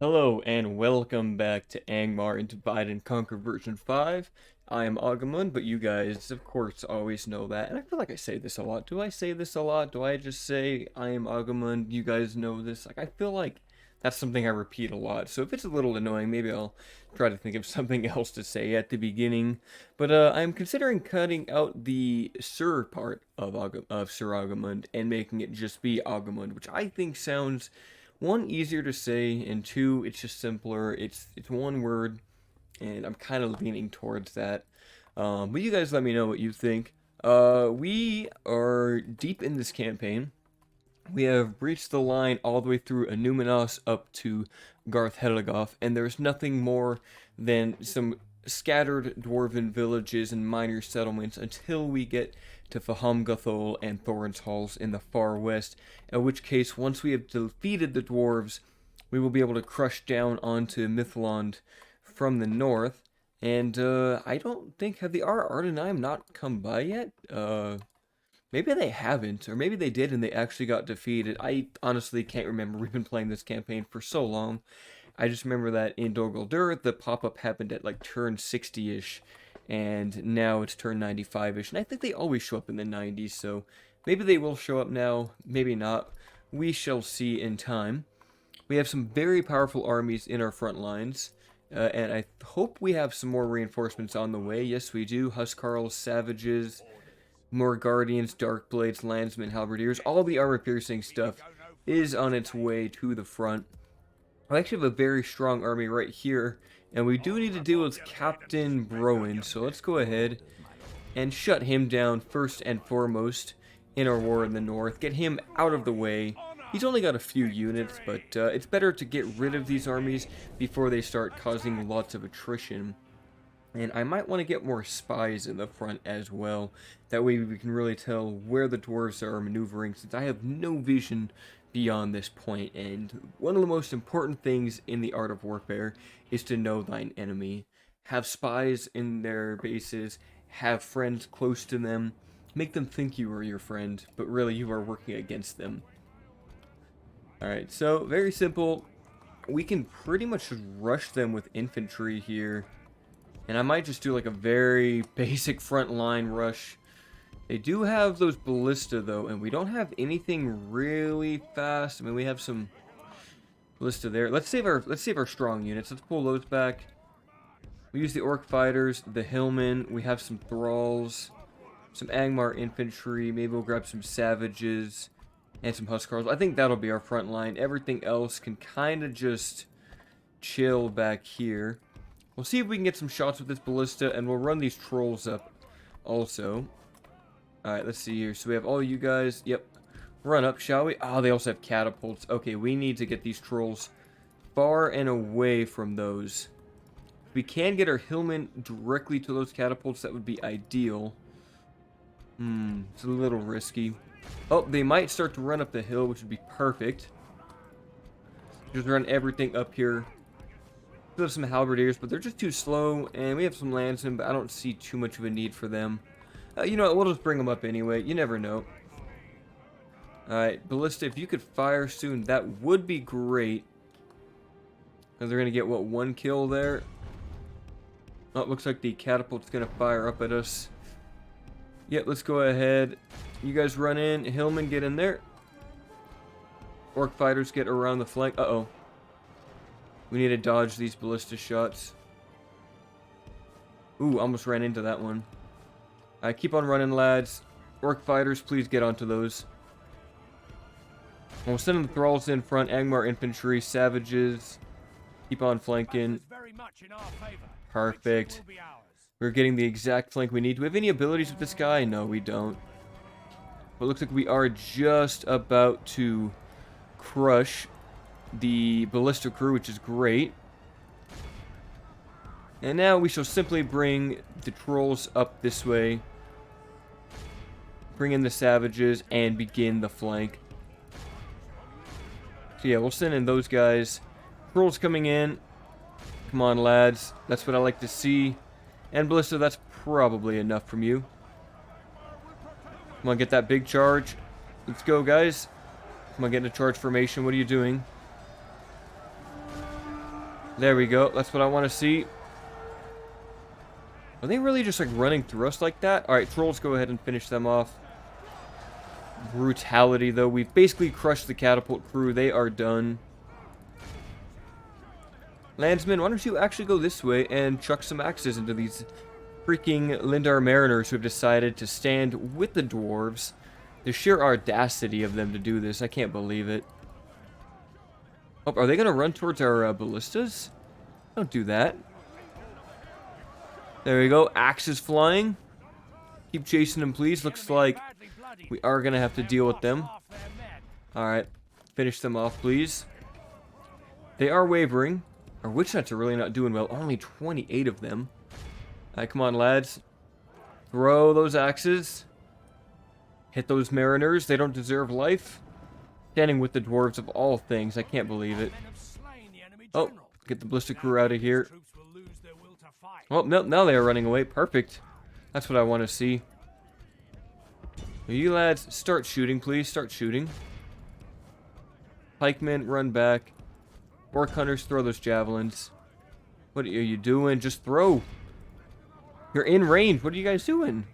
Hello and welcome back to Angmar and Divide and Conquer version 5. I am Agamund, but you guys, of course, always know that. And I feel like I say this a lot. Do I say this a lot? Do I just say I am Agamund? You guys know this. I feel like that's something I repeat a lot. So if it's a little annoying, maybe I'll try to think of something else to say at the beginning. But I'm considering cutting out the Sir part of Sir Agamund and making it just be Agamund, which I think sounds one, easier to say, and two, it's just simpler. It's one word, and I'm kind of leaning towards that. But you guys let me know what you think. We are deep in this campaign. We have breached the line all the way through Anuminos up to Garth-Heligoth, and there's nothing more than some scattered dwarven villages and minor settlements until we get to Fahamgathol and Thorin's Halls in the far west, in which case, once we have defeated the dwarves, we will be able to crush down onto Mithlond from the north. And I don't think, have the Arthedain not come by yet? Maybe they haven't, or maybe they did and they actually got defeated. I honestly can't remember. We've been playing this campaign for so long. I just remember that in Dol Guldur, the pop-up happened at like turn 60-ish, and now it's turn 95-ish, and I think they always show up in the 90s, so maybe they will show up now, maybe not. We shall see in time. We have some very powerful armies in our front lines, and I hope we have some more reinforcements on the way. Yes, we do. Huskarls, Savages, more Guardians, Darkblades, Landsmen, Halberdiers, all the armor-piercing stuff is on its way to the front. I actually have a very strong army right here, and we do need to deal with Captain Browen, so let's go ahead and shut him down first and foremost in our war in the north. Get him out of the way. He's only got a few units, but it's better to get rid of these armies before they start causing lots of attrition. And I might want to get more spies in the front as well. That way we can really tell where the dwarves are maneuvering, since I have no vision beyond this point. And one of the most important things in the art of warfare is to know thine enemy. Have spies in their bases, have friends close to them, make them think you are your friend, but really you are working against them. Alright, so very simple. We can pretty much just rush them with infantry here. And I might just do like a very basic front line rush. They do have those ballista though, and we don't have anything really fast. I mean, we have some ballista there. Let's save our strong units. Let's pull those back. We use the orc fighters, the hillmen. We have some thralls, some Angmar infantry. Maybe we'll grab some savages and some huskarls. I think that'll be our front line. Everything else can kind of just chill back here. We'll see if we can get some shots with this ballista, and we'll run these trolls up also. Alright, let's see here. So we have all you guys. Yep. Run up, shall we? Oh, they also have catapults. Okay, we need to get these trolls far and away from those. If we can get our hillmen directly to those catapults, that would be ideal. It's a little risky. Oh, they might start to run up the hill, which would be perfect. Just run everything up here. We have some halberdiers, but they're just too slow, and we have some landsmen, but I don't see too much of a need for them. You know what, we'll just bring them up anyway. You never know. Alright, ballista, if you could fire soon, that would be great. Because they're going to get, what, one kill there? Oh, it looks like the catapult's going to fire up at us. Yep, let's go ahead. You guys run in. Hillmen, get in there. Orc fighters, get around the flank. Uh-oh. We need to dodge these ballista shots. Ooh, almost ran into that one. Alright, keep on running, lads. Orc fighters, please get onto those. We'll send the thralls in front. Angmar infantry, savages. Keep on flanking. Perfect. We're getting the exact flank we need. Do we have any abilities with this guy? No, we don't. But it looks like we are just about to crush the ballista crew, which is great. And now we shall simply bring the trolls up this way, bring in the savages, and begin the flank. So yeah, we'll send in those guys. Trolls coming in. Come on, lads. That's what I like to see. And ballista, that's probably enough from you. Come on, get that big charge. Let's go, guys. Come on, get into charge formation. What are you doing? There we go. That's what I want to see. Are they really just like running through us like that? Alright, trolls, go ahead and finish them off. Brutality, though. We've basically crushed the catapult crew. They are done. Landsmen, why don't you actually go this way and chuck some axes into these freaking Lindar mariners who have decided to stand with the dwarves. The sheer audacity of them to do this. I can't believe it. Oh, are they going to run towards our ballistas? Don't do that. There we go. Axes flying. Keep chasing them, please. Looks like we are going to have to deal with them. Alright. Finish them off, please. They are wavering. Our witch knights are really not doing well. Only 28 of them. Alright, come on, lads. Throw those axes. Hit those mariners. They don't deserve life. Standing with the dwarves of all things. I can't believe it. Oh, get the ballistic crew out of here. Oh, no, now they are running away. Perfect. That's what I want to see. You lads, start shooting, please. Start shooting. Pikemen, run back. Orc hunters, throw those javelins. What are you doing? Just throw. You're in range. What are you guys doing?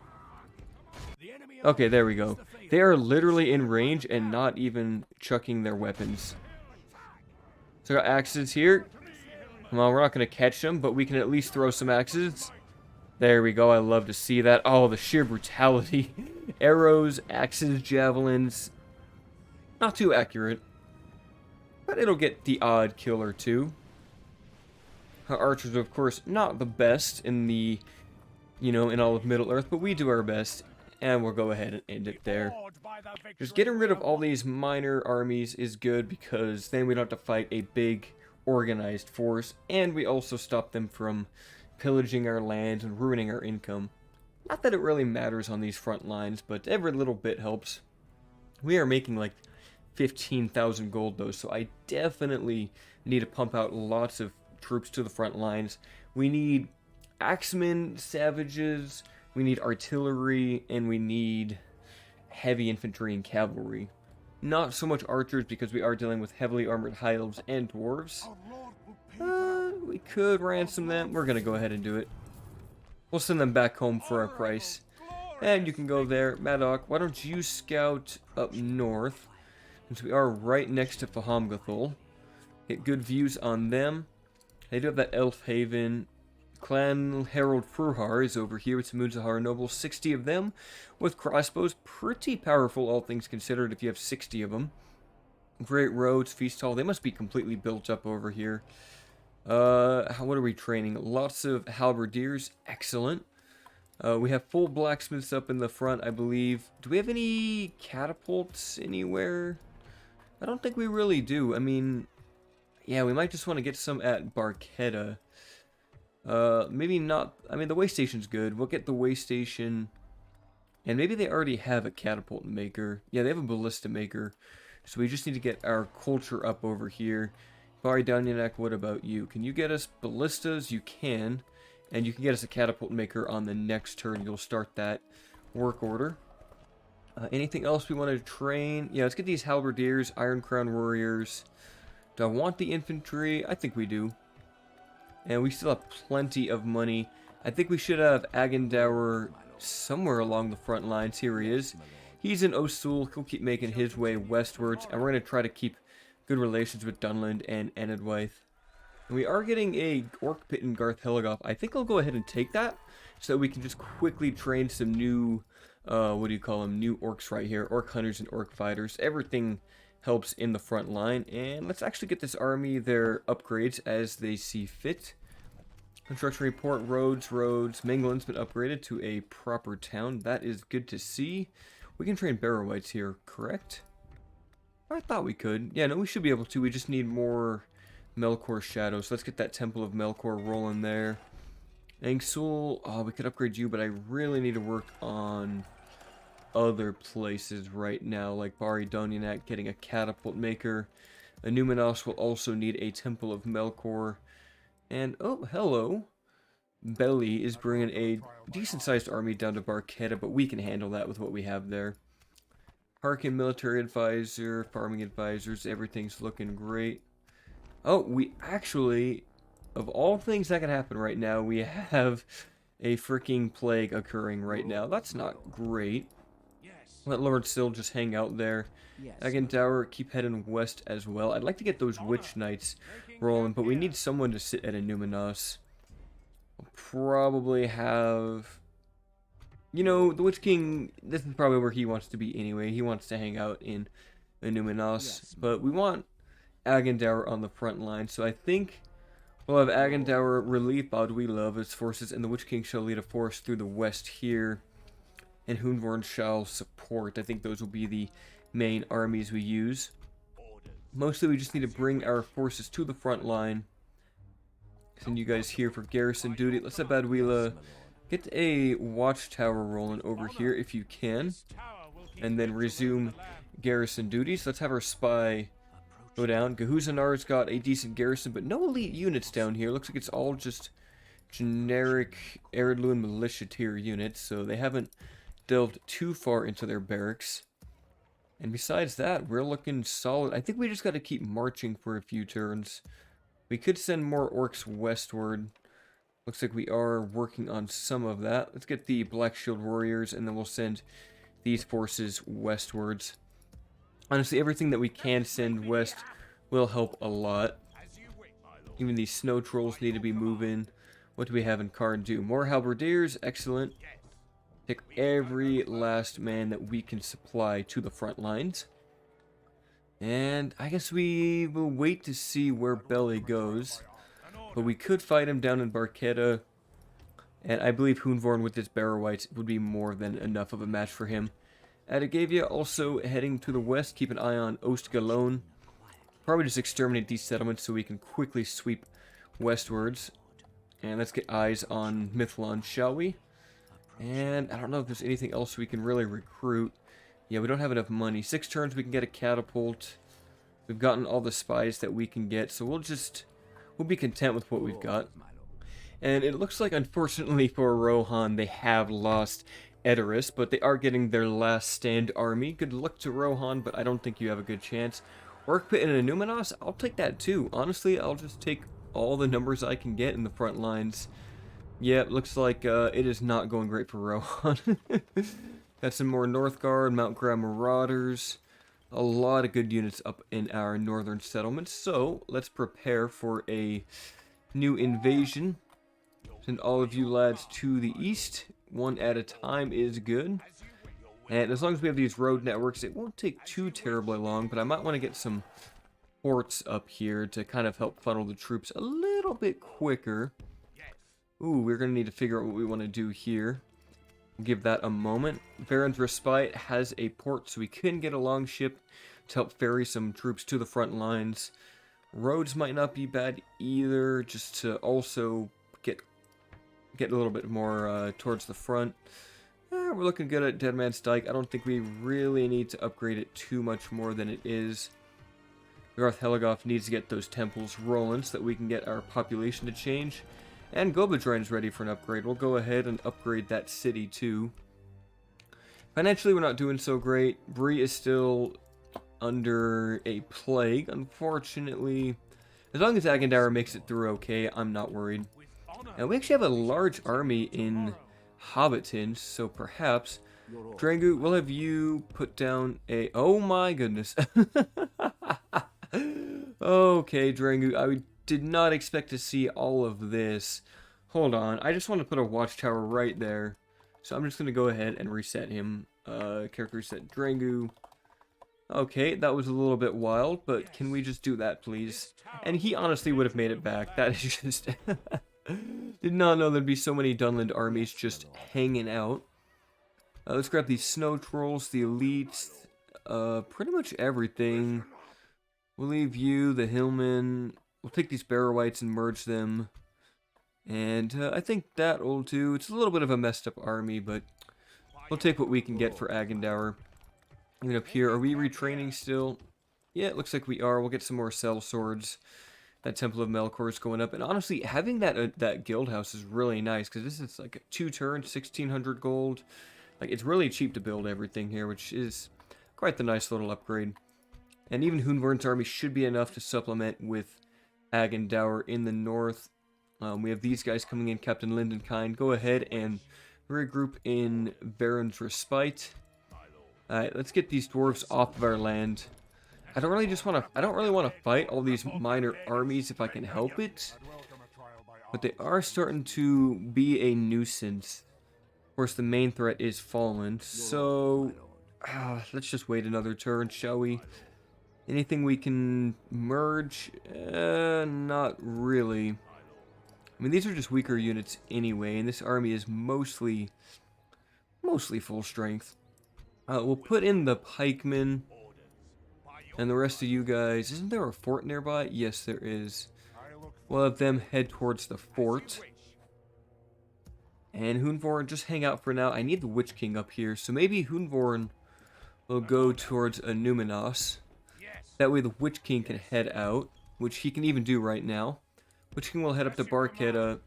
Okay, there we go. They are literally in range and not even chucking their weapons. So I got axes here. Come on, we're not going to catch them, but we can at least throw some axes. There we go. I love to see that. Oh, the sheer brutality. Arrows, axes, javelins. Not too accurate. But it'll get the odd kill or two. Our archers are, of course, not the best in the, in all of Middle-earth, but we do our best. And we'll go ahead and end it there. Just getting rid of all these minor armies is good because then we don't have to fight a big organized force, and we also stop them from pillaging our lands and ruining our income. Not that it really matters on these front lines, but every little bit helps. We are making like 15,000 gold though, so I definitely need to pump out lots of troops to the front lines. We need axemen, savages, we need artillery, and we need heavy infantry and cavalry. Not so much archers because we are dealing with heavily armored high elves and dwarves. We could ransom them. We're going to go ahead and do it. We'll send them back home for our price. And you can go there. Madoc, why don't you scout up north? Since we are right next to Fahamgathul. Get good views on them. They do have that elf haven. Clan Herald Fruhar is over here with some Munzahar nobles. 60 of them with crossbows. Pretty powerful, all things considered, if you have 60 of them. Great roads, feast hall. They must be completely built up over here. What are we training? Lots of halberdiers. Excellent. We have full blacksmiths up in the front, I believe. Do we have any catapults anywhere? I don't think we really do. I mean, yeah, we might just want to get some at Barchetta. Maybe not. I mean, the way station's good. We'll get the way station. And maybe they already have a catapult maker. Yeah, they have a ballista maker. So we just need to get our culture up over here. Bari Danyanak, what about you? Can you get us ballistas? You can. And you can get us a catapult maker on the next turn. You'll start that work order. Anything else we want to train? Yeah, let's get these halberdiers, Iron Crown warriors. Do I want the infantry? I think we do. And we still have plenty of money. I think we should have Agandaur somewhere along the front lines. Here he is. He's in Ostul. He'll keep making his way westwards. And we're going to try to keep good relations with Dunland and Enedwythe. And we are getting a orc pit in Garth Heligoth. I think I'll go ahead and take that so that we can just quickly train some new, new orcs right here. Orc hunters and orc fighters. Everything helps in the front line. And let's actually get this army their upgrades as they see fit. Construction report, roads. Manglin's been upgraded to a proper town. That is good to see. We can train barrow-wights here, correct? I thought we could. Yeah, no, we should be able to. We just need more Melkor shadows. So let's get that Temple of Melkor rolling there. Angsul, oh, we could upgrade you, but I really need to work on other places right now, like Bari Donyanak getting a catapult maker. Numenos will also need a Temple of Melkor. And, oh, hello. Belly is bringing a decent-sized army down to Barchetta, but we can handle that with what we have there. Harkin military advisor, farming advisors, everything's looking great. Oh, we actually of all things that could happen right now, we have a freaking plague occurring right now. That's not great. Let Lord Sill just hang out there. Agandaur, keep heading west as well. I'd like to get those Witch Knights rolling, but we need someone to sit at Innuminos. We'll probably have... You know, the Witch King, this is probably where he wants to be anyway. He wants to hang out in Innuminos, but we want Agandaur on the front line, so I think we'll have Agandaur relieve Baudwila of his forces, and the Witch King shall lead a force through the west here, and Hoonvorn shall support. I think those will be the main armies we use. Mostly we just need to bring our forces to the front line. Send you guys here for garrison duty. Let's have Baudwila get a watchtower rolling over here if you can, and then resume garrison duties. Let's have our spy go down. Gahuzanar's got a decent garrison, but no elite units down here. Looks like it's all just generic Eredluin militia tier units, so they haven't delved too far into their barracks. And besides that, we're looking solid. I think we just got to keep marching for a few turns. We could send more orcs westward. Looks like we are working on some of that. Let's get the Black Shield Warriors, and then we'll send these forces westwards. Honestly, everything that we can send west will help a lot. Even these snow trolls need to be moving. What do we have in Cardolan? More halberdiers, excellent. Take every last man that we can supply to the front lines. And I guess we will wait to see where Belly goes. But we could fight him down in Barchetta. And I believe Hoonvorn with his barrow wights would be more than enough of a match for him. Adagavia also heading to the west. Keep an eye on Ost Galon. Probably just exterminate these settlements so we can quickly sweep westwards. And let's get eyes on Mithlon, shall we? And I don't know if there's anything else we can really recruit. Yeah, we don't have enough money. 6 turns we can get a catapult. We've gotten all the spies that we can get, so we'll be content with what we've got. And it looks like, unfortunately for Rohan, they have lost Edoras, but they are getting their last stand army. Good luck to Rohan, but I don't think you have a good chance. Orc Pit and Innuminos, I'll take that too. Honestly, I'll just take all the numbers I can get in the front lines. Yeah, it looks like it is not going great for Rohan. Got some more Northguard, Mount Graham Marauders. A lot of good units up in our northern settlements. So, let's prepare for a new invasion. Send all of you lads to the east. One at a time is good. And as long as we have these road networks, it won't take too terribly long. But I might want to get some ports up here to kind of help funnel the troops a little bit quicker. Ooh, we're going to need to figure out what we want to do here. We'll give that a moment. Varen's Respite has a port, so we can get a longship to help ferry some troops to the front lines. Roads might not be bad either, just to also get a little bit more towards the front. We're looking good at Dead Man's Dyke. I don't think we really need to upgrade it too much more than it is. Garth Heligoth needs to get those temples rolling so that we can get our population to change. And Gobladrine's ready for an upgrade. We'll go ahead and upgrade that city too. Financially, we're not doing so great. Bree is still under a plague, unfortunately. As long as Agandaur makes it through okay, I'm not worried. And we actually have a large army in Hobbiton, so perhaps Drangu, we'll have you put down a... Oh my goodness. Okay, Drangu, I did not expect to see all of this. Hold on, I just want to put a watchtower right there. So I'm just going to go ahead and reset him. Character reset Drangu. Okay, that was a little bit wild, but can we just do that, please? And he honestly would have made it back. That is just... Did not know there'd be so many Dunland armies just hanging out. Let's grab these snow trolls, the elites, pretty much everything. We'll leave you, the hillmen. We'll take these barrow wights and merge them. And I think that'll do. It's a little bit of a messed up army, but we'll take what we can get for Agandaur. Even up here, are we retraining still? Yeah, it looks like we are. We'll get some more cell swords. That Temple of Melkor is going up. And honestly, having that guild house is really nice, because this is like a 2 turns, 1600 gold. Like, it's really cheap to build everything here, which is quite the nice little upgrade. And even Hoonvorn's army should be enough to supplement with Agandaur in the north. We have these guys coming in, Captain Lindenkind. Go ahead and regroup in Baron's Respite. Alright, let's get these dwarves off of our land. I don't really want to fight all these minor armies if I can help it. But they are starting to be a nuisance. Of course, the main threat is fallen. So, let's just wait another turn, shall we? Anything we can merge? Not really. I mean, these are just weaker units anyway, and this army is mostly full strength. We'll put in the pikemen and the rest of you guys. Isn't there a fort nearby? Yes, there is. We'll have them head towards the fort. And Hunvorn, just hang out for now. I need the Witch King up here, so maybe Hunvorn will go towards Numinos. That way the Witch King can head out, which he can even do right now. Witch King will head up to Barchetta.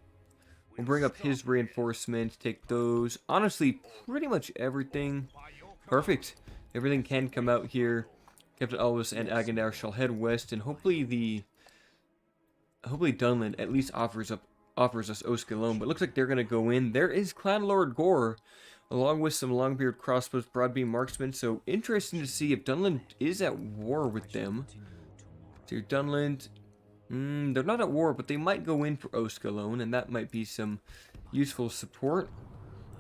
We'll bring up his reinforcements, take those. Honestly, pretty much everything. Perfect. Everything can come out here. Captain Alvis and Agandaur shall head west, and hopefully Dunland at least offers us Ost Galon, but it looks like they're gonna go in. There is Clan Lord Gore, along with some Longbeard crossbows, broadbeam marksmen. So interesting to see if Dunland is at war with them. So Dunland, they're not at war, but they might go in for Ost Galon, and that might be some useful support.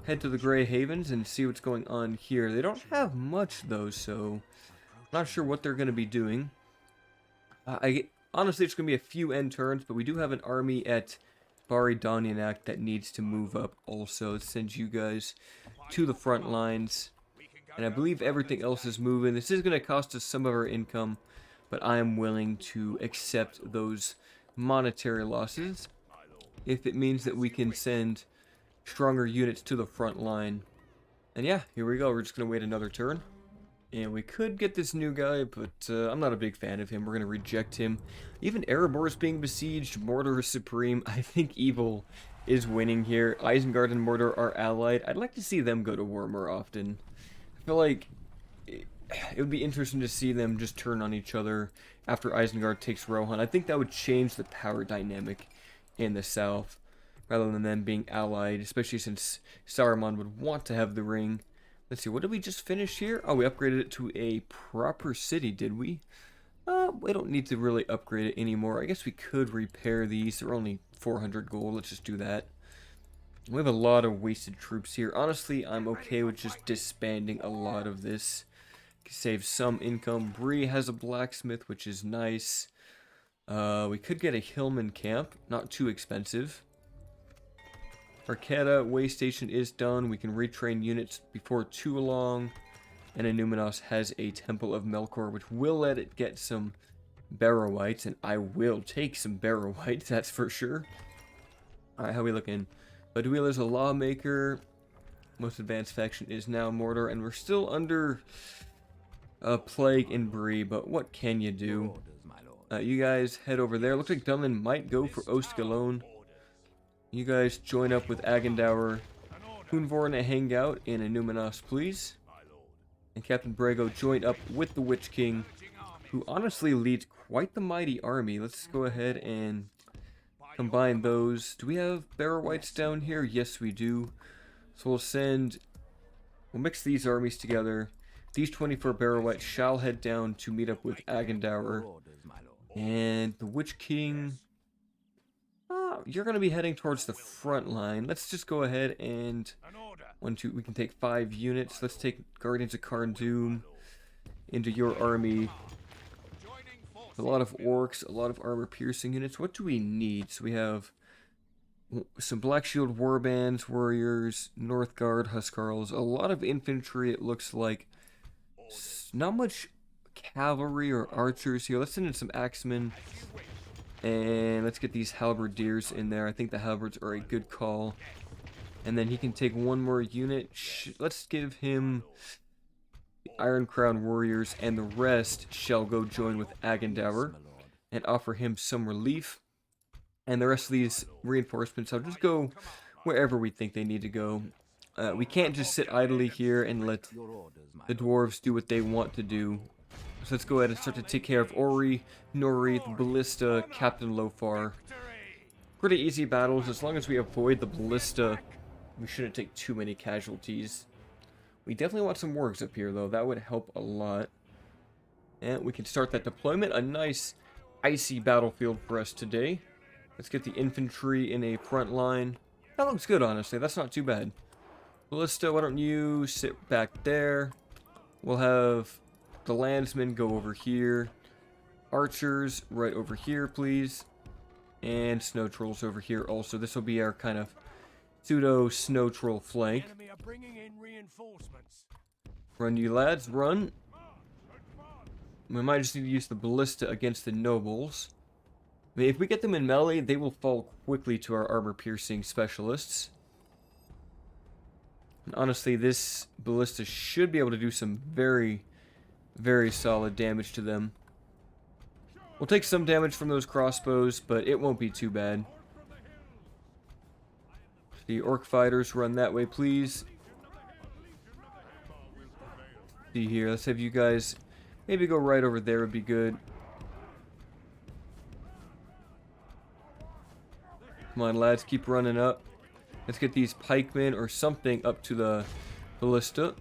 Head to the Grey Havens and see what's going on here. They don't have much though, so not sure what they're going to be doing. Honestly, it's going to be a few end turns, but we do have an army at Bari Donyanak that needs to move up also. It sends you guys to the front lines. And I believe everything else is moving. This is going to cost us some of our income, but I am willing to accept those monetary losses if it means that we can send stronger units to the front line. And yeah, here we go. We're just going to wait another turn. And we could get this new guy, but I'm not a big fan of him. We're going to reject him. Even Erebor is being besieged. Mordor is supreme. I think evil is winning here. Isengard and Mordor are allied. I'd like to see them go to war more often. I feel like it would be interesting to see them just turn on each other after Isengard takes Rohan. I think that would change the power dynamic in the south, rather than them being allied, especially since Saruman would want to have the ring. Let's see, what did we just finish here? Oh, we upgraded it to a proper city, did we? We don't need to really upgrade it anymore. I guess we could repair these. They're only 400 gold. Let's just do that. We have a lot of wasted troops here. Honestly, I'm okay with just disbanding a lot of this. Save some income. Bree has a blacksmith, which is nice. We could get a Hillman camp. Not too expensive. Barchetta way station is done. We can retrain units before too long. And Numinos has a Temple of Melkor, which will let it get some barrow-wights, and I will take some barrow-wights, that's for sure. Alright, how are we looking? Baduil is a lawmaker. Most advanced faction is now Mordor, and we're still under a plague in Bree, but what can you do? You guys head over there. Looks like Dunland might go for Ost Galon. You guys join up with Agandaur. Hunvorn hang out in Numinos, please. And Captain Brago join up with the Witch King, who honestly leads quite the mighty army. Let's go ahead and combine those. Do we have barrow-wights down here? Yes, we do. So we'll mix these armies together. These 24 barrow-wights shall head down to meet up with Agandaur. And the Witch King, you're going to be heading towards the front line. Let's just go ahead and we can take 5 units. Let's take Guardians of Cardolan into your army. A lot of orcs, a lot of armor-piercing units. What do we need? So we have some Black Shield warbands, warriors, Northguard, Huskarls, a lot of infantry, it looks like. Not much cavalry or archers here. Let's send in some axemen. And let's get these halberdiers in there. I think the halberds are a good call. And then he can take one more unit. Let's give him the Iron Crown warriors, and the rest shall go join with Agandaur and offer him some relief. And the rest of these reinforcements, I'll just go wherever we think they need to go. We can't just sit idly here and let the dwarves do what they want to do. So let's go ahead and start to take care of Ori, Nori, the Ballista, Captain Lofar. Pretty easy battles. As long as we avoid the ballista, we shouldn't take too many casualties. We definitely want some wargs up here, though. That would help a lot. And we can start that deployment. A nice icy battlefield for us today. Let's get the infantry in a front line. That looks good, honestly. That's not too bad. Ballista, why don't you sit back there? We'll have the landsmen go over here. Archers right over here, please. And snow trolls over here also. This will be our kind of pseudo snow troll flank. Run, you lads, run. We might just need to use the ballista against the nobles. I mean, if we get them in melee, they will fall quickly to our armor-piercing specialists. And honestly, this ballista should be able to do some very, very solid damage to them. We'll take some damage from those crossbows, but it won't be too bad. The orc fighters run that way, please. See here, let's have you guys maybe go right over there would be good. Come on, lads, keep running up. Let's get these pikemen or something up to the ballista.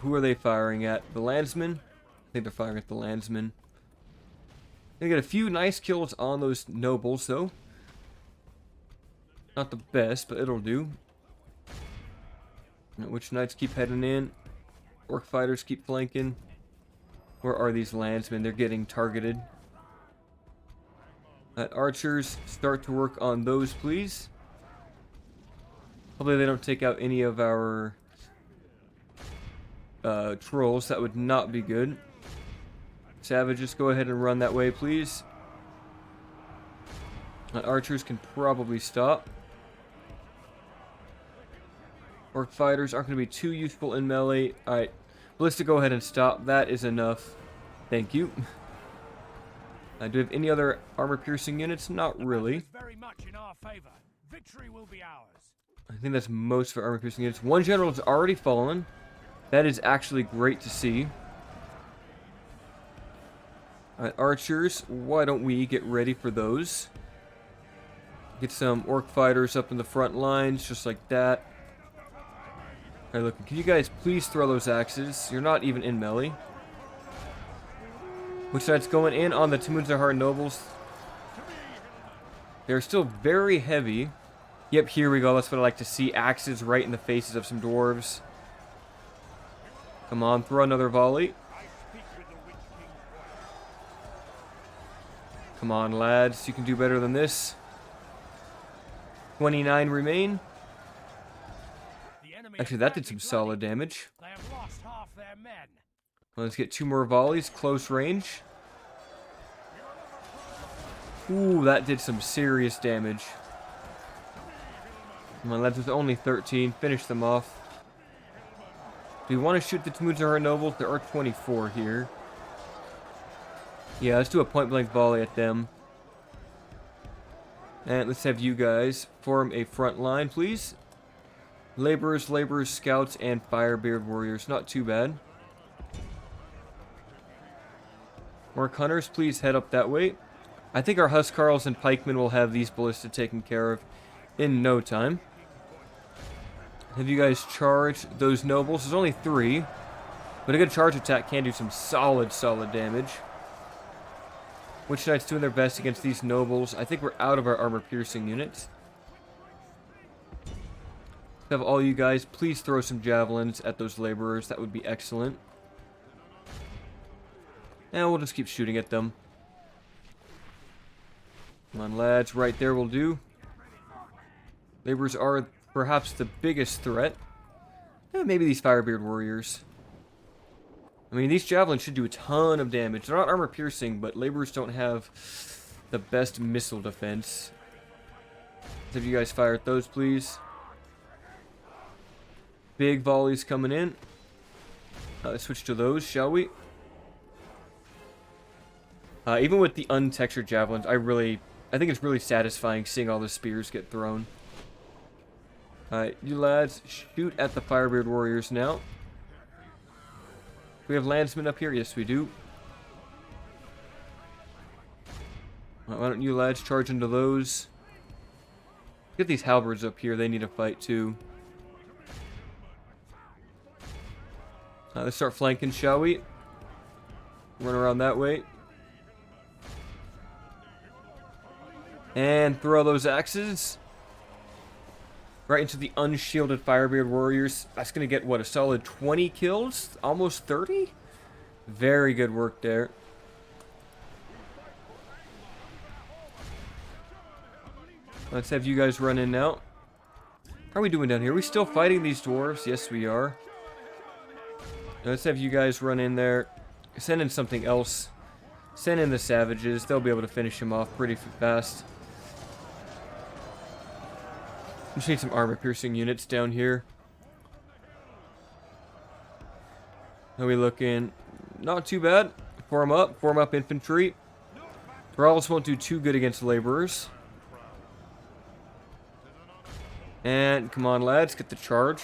Who are they firing at? The landsmen? I think they're firing at the landsmen. They get a few nice kills on those nobles, though. Not the best, but it'll do. Witch knights keep heading in. Orc fighters keep flanking. Where are these landsmen? They're getting targeted. Archers, start to work on those, please. Hopefully they don't take out any of our trolls. That would not be good. Savages, go ahead and run that way, please. Archers can probably stop. Orc fighters aren't going to be too useful in melee. Alright, ballista, go ahead and stop. That is enough. Thank you. Do we have any other armor-piercing units? Not really. I think that's most of our armor-piercing units. One general has already fallen. That is actually great to see. Alright, archers, why don't we get ready for those? Get some orc fighters up in the front lines, just like that. Alright, look, can you guys please throw those axes? You're not even in melee. Which side's going in on the Tumunzahar nobles? They're still very heavy. Yep, here we go. That's what I like to see. Axes right in the faces of some dwarves. Come on, throw another volley. Come on, lads. You can do better than this. 29 remain. Actually, that did some solid damage. Let's get 2 more volleys. Close range. Ooh, that did some serious damage. Come on, lads, with only 13. Finish them off. Do we want to shoot the Tumunzahar nobles? There are 24 here. Yeah, let's do a point-blank volley at them. And let's have you guys form a front line, please. Laborers, scouts, and firebeard warriors. Not too bad. Orc hunters, please head up that way. I think our huskarls and pikemen will have these ballista taken care of in no time. Have you guys charge those nobles? There's only 3. But a good charge attack can do some solid damage. Witch Knights doing their best against these nobles. I think we're out of our armor-piercing units. Have all you guys please throw some javelins at those laborers. That would be excellent. And we'll just keep shooting at them. Come on, lads. Right there will do. Laborers are perhaps the biggest threat. Maybe these firebeard warriors. I mean, these javelins should do a ton of damage. They're not armor-piercing, but laborers don't have the best missile defense. Let's have you guys fire at those, please. Big volleys coming in. Let's switch to those, shall we? Even with the untextured javelins, I think it's really satisfying seeing all the spears get thrown. Alright, you lads, shoot at the firebeard warriors now. We have landsmen up here? Yes, we do. Why don't you lads charge into those? Get these halberds up here. They need a fight too. Let's start flanking, shall we? Run around that way. And throw those axes. Right into the unshielded Firebeard warriors. That's going to get, what, a solid 20 kills? Almost 30? Very good work there. Let's have you guys run in now. How are we doing down here? Are we still fighting these dwarves? Yes, we are. Let's have you guys run in there. Send in something else. Send in the savages. They'll be able to finish him off pretty fast. Just need some armor-piercing units down here. How are we looking? Not too bad. Form up infantry. Thralls won't do too good against laborers. And come on, lads, get the charge.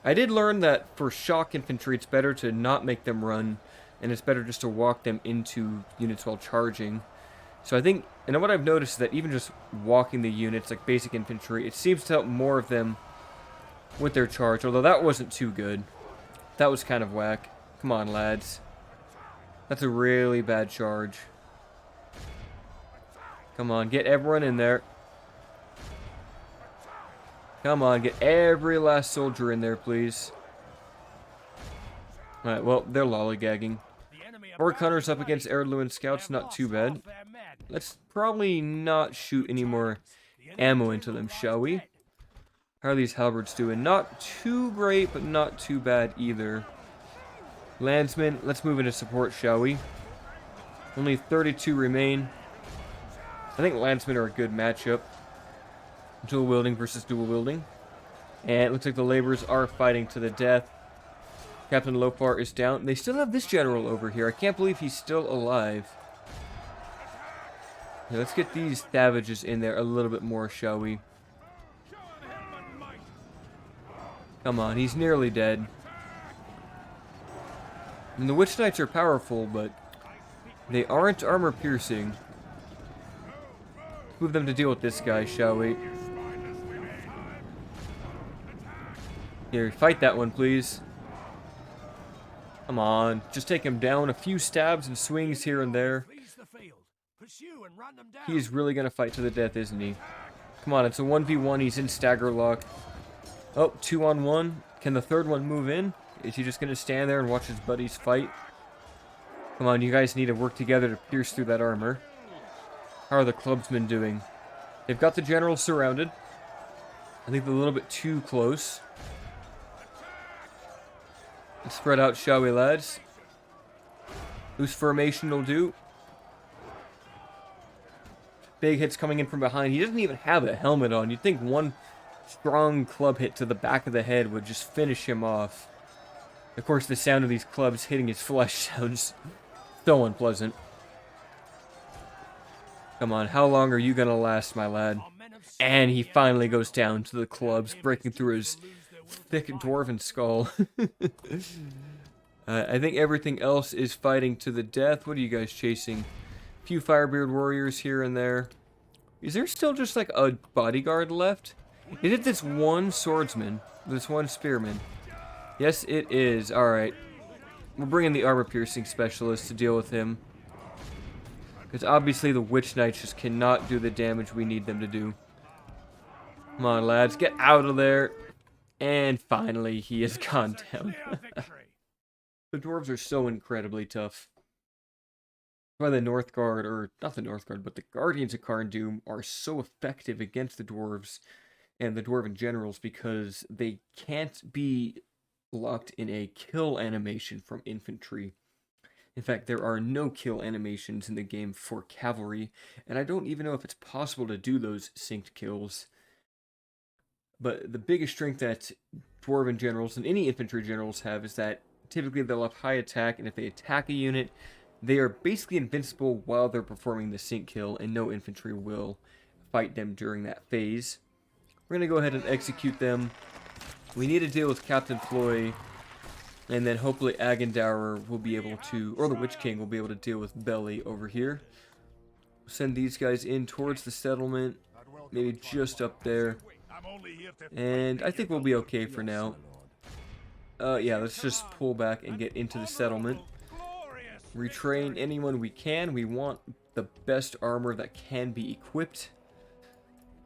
I did learn that for shock infantry, it's better to not make them run, and it's better just to walk them into units while charging. So I think, and what I've noticed is that even just walking the units, like basic infantry, it seems to help more of them with their charge, although that wasn't too good. That was kind of whack. Come on, lads. That's a really bad charge. Come on, get everyone in there. Come on, get every last soldier in there, please. Alright, well, they're lollygagging. Orc hunters up against Eriador scouts, not too bad. Let's probably not shoot any more ammo into them, shall we? How are these halberds doing? Not too great, but not too bad either. Landsmen, let's move into support, shall we? Only 32 remain. I think landsmen are a good matchup. Dual wielding versus dual wielding. And it looks like the laborers are fighting to the death. Captain Lofar is down. They still have this general over here. I can't believe he's still alive. Yeah, let's get these savages in there a little bit more, shall we? Come on, he's nearly dead. I mean, the Witch Knights are powerful, but they aren't armor-piercing. Move them to deal with this guy, shall we? Here, fight that one, please. Come on, just take him down. A few stabs and swings here and there. He's really going to fight to the death, isn't he? Come on, it's a 1v1. He's in stagger lock. Oh, 2-on-1. Can the third one move in? Is he just going to stand there and watch his buddies fight? Come on, you guys need to work together to pierce through that armor. How are the clubsmen doing? They've got the general surrounded. I think they're a little bit too close. Let's spread out, shall we, lads? Loose formation will do. Big hits coming in from behind. He doesn't even have a helmet on. You'd think one strong club hit to the back of the head would just finish him off. Of course, the sound of these clubs hitting his flesh sounds so unpleasant. Come on, how long are you gonna last, my lad? And he finally goes down to the clubs, breaking through his thick dwarven skull. I think everything else is fighting to the death. What are you guys chasing? A few Firebeard warriors here and there. Is there still just like a bodyguard left? Is it this one swordsman? This one spearman? Yes, it is. Alright. We're bringing the armor-piercing specialist to deal with him. Because obviously the Witch Knights just cannot do the damage we need them to do. Come on, lads. Get out of there. And finally, he has gone down. The dwarves are so incredibly tough. That's why the Northguard, or not the Northguard, but the Guardians of Cardolan are so effective against the dwarves and the dwarven generals, because they can't be locked in a kill animation from infantry. In fact, there are no kill animations in the game for cavalry, and I don't even know if it's possible to do those synced kills. But the biggest strength that dwarven generals and any infantry generals have is that typically they'll have high attack, and if they attack a unit, they are basically invincible while they're performing the sync kill, and no infantry will fight them during that phase. We're going to go ahead and execute them. We need to deal with Captain Floy, and then hopefully Agandaur will be able to, or the Witch King will be able to deal with Belly over here. Send these guys in towards the settlement, maybe just up there. And I think we'll be okay for now. Yeah, let's just pull back and get into the settlement. Retrain anyone we can. We want the best armor that can be equipped.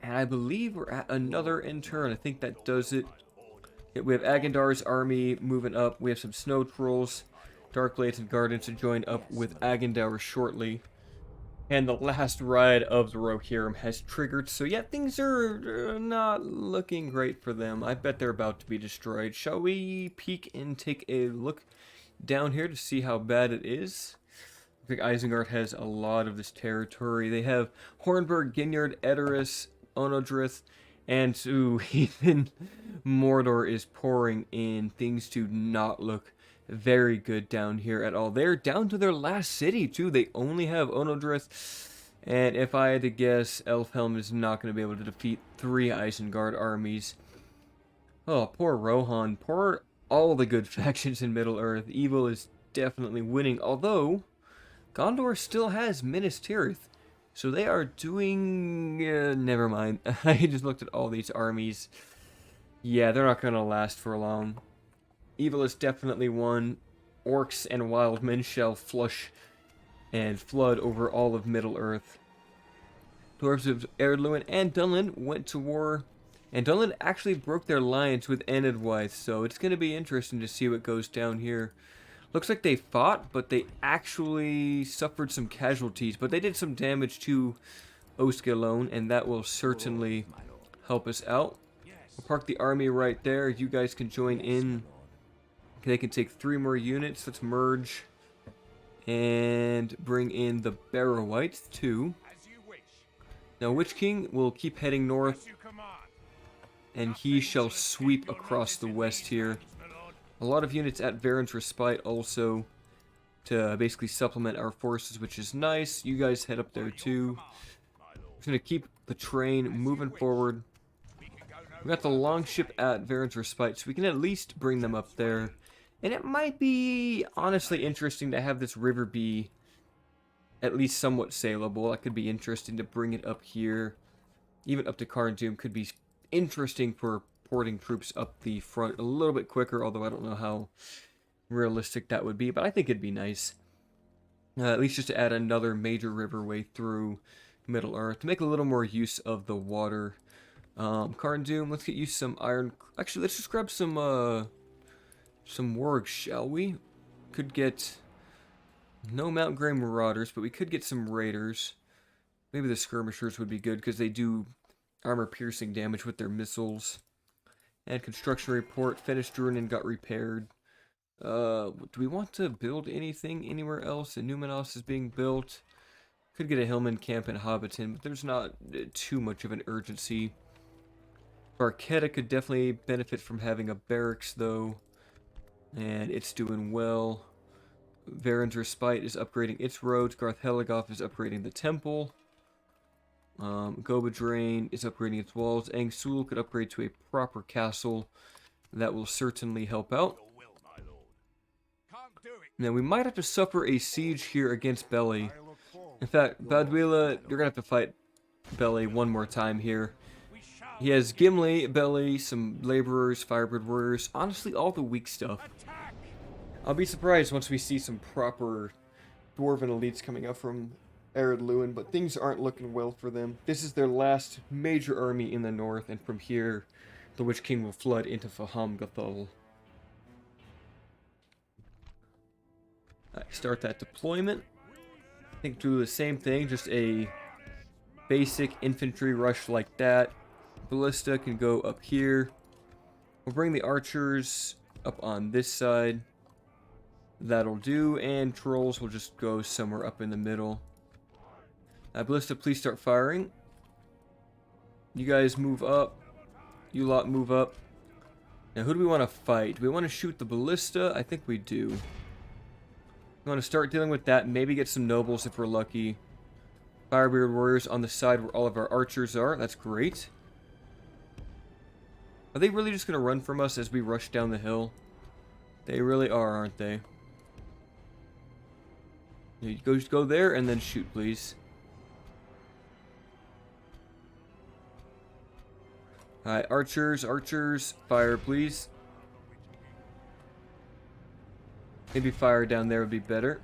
And I believe we're at another intern. I think that does it. Yeah, we have Agandaur's army moving up. We have some snow trolls, dark blades, and guardians to join up with Agandaur shortly. And the last ride of the Rohirrim has triggered. So yeah, things are not looking great for them. I bet they're about to be destroyed. Shall we peek and take a look down here to see how bad it is? I think Isengard has a lot of this territory. They have Hornburg, Ginyard, Edoras, Onodrith, and even Mordor is pouring in. Things do not look very good down here at all. They're down to their last city too. They only have Onodrith, and if I had to guess, Elfhelm is not going to be able to defeat 3 Isengard armies. Oh, poor Rohan. Poor all the good factions in Middle-earth. Evil is definitely winning, although Gondor still has Minas Tirith. So they are doing... never mind. I just looked at all these armies. Yeah, they're not going to last for long. Evil is definitely won. Orcs and wild men shall flush and flood over all of Middle-earth. Dwarves of Eriador and Dunland went to war. And Dunland actually broke their alliance with Enedwythe. So it's going to be interesting to see what goes down here. Looks like they fought, but they actually suffered some casualties. But they did some damage to Ost Galon, and that will certainly help us out. We'll park the army right there. You guys can join in. They can take 3 more units. Let's merge and bring in the barrow wights too. Now Witch King will keep heading north, and he shall sweep across the west here. A lot of units at Varen's Respite also to basically supplement our forces, which is nice. You guys head up there too. We're going to keep the train moving forward. We got the longship at Varen's Respite, so we can at least bring them up there. And it might be honestly interesting to have this river be at least somewhat sailable. That could be interesting to bring it up here. Even up to Cardoon could be interesting for porting troops up the front a little bit quicker, although I don't know how realistic that would be, but I think it'd be nice. At least just to add another major riverway through Middle-earth to make a little more use of the water. Cardoon, let's get you some iron. Actually, let's just grab some wargs, shall we? Could get no Mount Grey Marauders, but we could get some raiders. Maybe the skirmishers would be good because they do armor-piercing damage with their missiles. And construction report, finished ruin and got repaired. Do we want to build anything anywhere else? And Numenos is being built. Could get a Hillman camp in Hobbiton, but there's not too much of an urgency. Barchetta could definitely benefit from having a barracks, though. And it's doing well. Varen's Respite is upgrading its roads. Garth Heligoth is upgrading the temple. Gobadrain is upgrading its walls. Angsul could upgrade to a proper castle. That will certainly help out. Now, we might have to suffer a siege here against Belly. In fact, Badwila, you're going to have to fight Belly one more time here. He has Gimli, Belly, some laborers, firebird warriors. Honestly, all the weak stuff. I'll be surprised once we see some proper Dwarven elites coming up from Eriador, but things aren't looking well for them. This is their last major army in the north, and from here, the Witch King will flood into Faham-Gathul. Start that deployment. I think do the same thing, just a basic infantry rush like that. Ballista can go up here. We'll bring the archers up on this side. That'll do, and trolls will just go somewhere up in the middle. Ballista, please start firing. You guys move up. You lot move up. Now, who do we want to fight? Do we want to shoot the Ballista? I think we do. We want to start dealing with that. Maybe get some nobles if we're lucky. Firebeard warriors on the side where all of our archers are. That's great. Are they really just going to run from us as we rush down the hill? They really are, aren't they? You go there and then shoot, please. Alright, archers, fire please. Maybe fire down there would be better.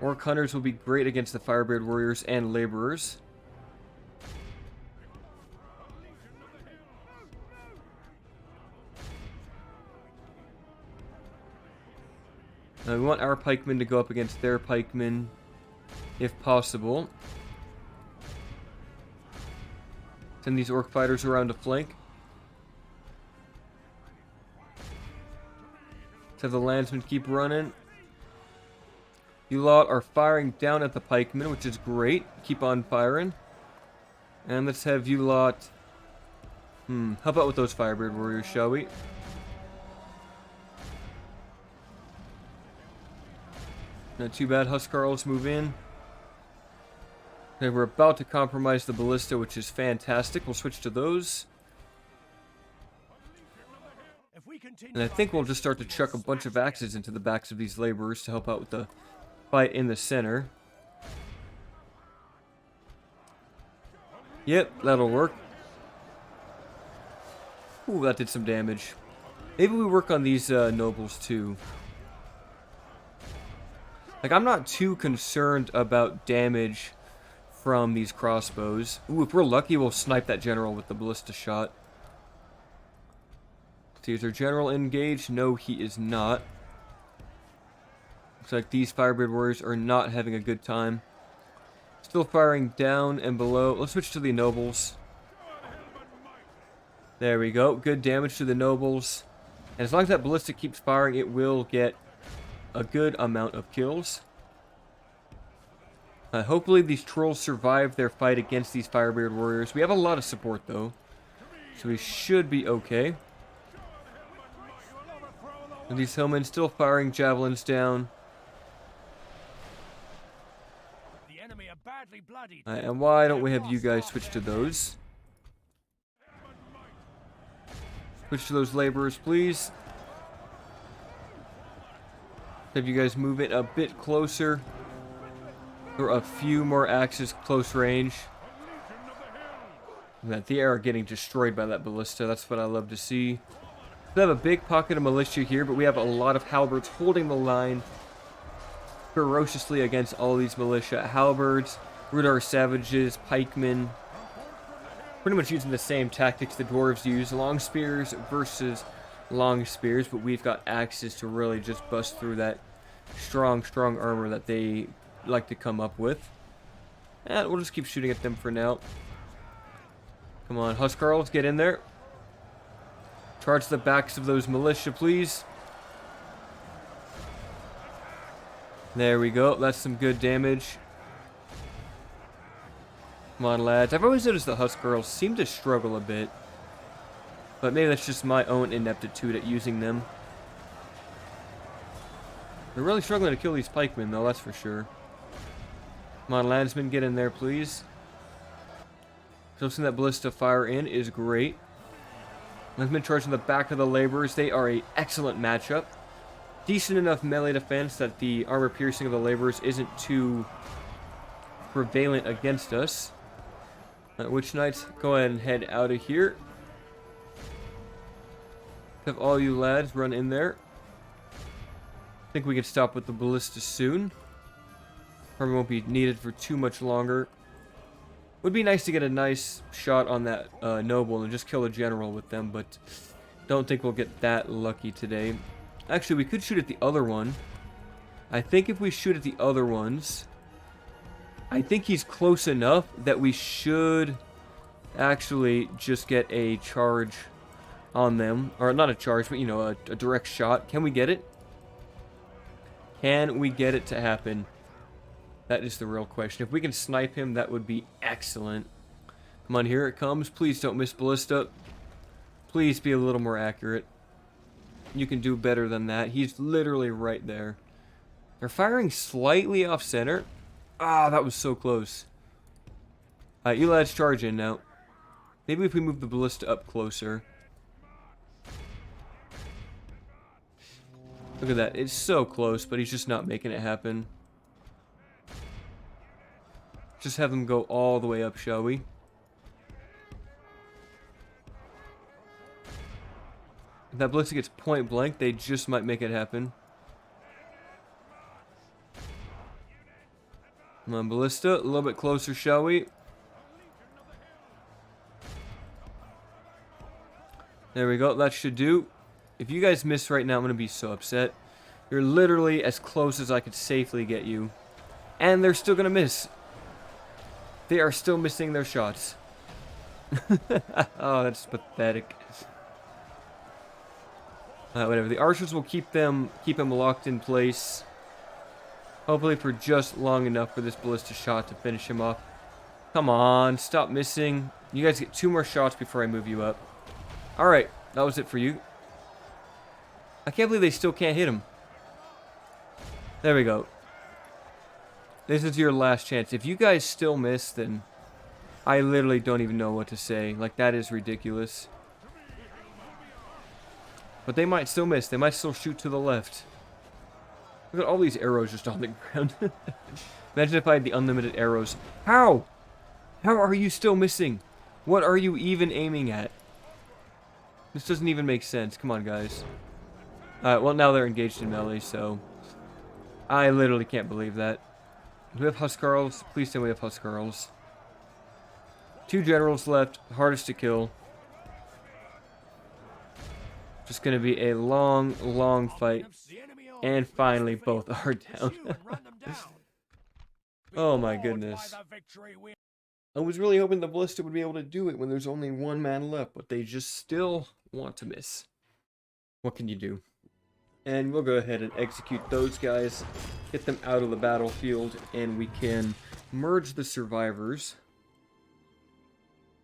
Orc hunters will be great against the firebeard warriors and laborers. We want our pikemen to go up against their pikemen, if possible. Send these orc fighters around to flank. Let's have the landsmen keep running. You lot are firing down at the pikemen, which is great. Keep on firing. And let's have you lot... how about with those firebeard warriors, shall we? Not too bad. Huskarls move in. Okay, we're about to compromise the ballista, which is fantastic. We'll switch to those. And I think we'll just start to chuck a bunch of axes into the backs of these laborers to help out with the fight in the center. Yep, that'll work. Ooh, that did some damage. Maybe we work on these nobles too. Like, I'm not too concerned about damage from these crossbows. Ooh, if we're lucky, we'll snipe that general with the ballista shot. Let's see, is our general engaged? No, he is not. Looks like these firebeard warriors are not having a good time. Still firing down and below. Let's switch to the nobles. There we go. Good damage to the nobles. And as long as that ballista keeps firing, it will get a good amount of kills. Hopefully these trolls survive their fight against these firebeard warriors. We have a lot of support though, so we should be okay. And these hillmen still firing javelins down. And why don't we have you guys switch to those? Switch to those laborers, please. Have you guys move it a bit closer. Or a few more axes close range. That they are getting destroyed by that ballista. That's what I love to see. We have a big pocket of militia here, but we have a lot of halberds holding the line ferociously against all these militia. Halberds, Rhudaur savages, pikemen. Pretty much using the same tactics the dwarves use. Long spears versus long spears, but we've got axes to really just bust through that strong armor that they like to come up with. And we'll just keep shooting at them for now. Come on, Huskarls, get in there. Charge the backs of those militia, please. There we go. That's some good damage. Come on, lads. I've always noticed the Huskarls seem to struggle a bit. But maybe that's just my own ineptitude at using them. They're really struggling to kill these pikemen, though, that's for sure. Come on, landsmen, get in there, please. Something that ballista fire in is great. Landsmen charging the back of the laborers. They are an excellent matchup. Decent enough melee defense that the armor piercing of the laborers isn't too prevalent against us. Witch Knights, go ahead and head out of here. Have all you lads run in there. I think we can stop with the ballista soon. Probably won't be needed for too much longer. Would be nice to get a nice shot on that noble and just kill a general with them, but don't think we'll get that lucky today. Actually, we could shoot at the other one. I think if we shoot at the other ones, I think he's close enough that we should actually just get a charge on them. Or not a charge, but, you know, a direct shot. Can we get it? Can we get it to happen? That is the real question. If we can snipe him, that would be excellent. Come on, here it comes. Please don't miss ballista. Please be a little more accurate. You can do better than that. He's literally right there. They're firing slightly off center. Ah, that was so close. Alright, you lads charge in now. Maybe if we move the ballista up closer. Look at that. It's so close, but he's just not making it happen. Just have him go all the way up, shall we? If that ballista gets point blank, they just might make it happen. Come on, ballista. A little bit closer, shall we? There we go. That should do. If you guys miss right now, I'm going to be so upset. You're literally as close as I could safely get you. And they're still going to miss. They are still missing their shots. Oh, that's pathetic. Whatever. The archers will keep them locked in place. Hopefully for just long enough for this ballista shot to finish him off. Come on, stop missing. You guys get 2 more shots before I move you up. Alright, that was it for you. I can't believe they still can't hit him. There we go. This is your last chance. If you guys still miss, then I literally don't even know what to say. Like, that is ridiculous. But they might still miss. They might still shoot to the left. Look at all these arrows just on the ground. Imagine if I had the unlimited arrows. How? How are you still missing? What are you even aiming at? This doesn't even make sense. Come on, guys. Alright, well, now they're engaged in melee, so I literally can't believe that. Do we have Huskarls? Please tell me we have Huskarls. 2 generals left. Hardest to kill. Just gonna be a long, long fight. And finally, both are down. Oh my goodness. I was really hoping the ballista would be able to do it when there's only 1 man left, but they just still want to miss. What can you do? And we'll go ahead and execute those guys, get them out of the battlefield, and we can merge the survivors.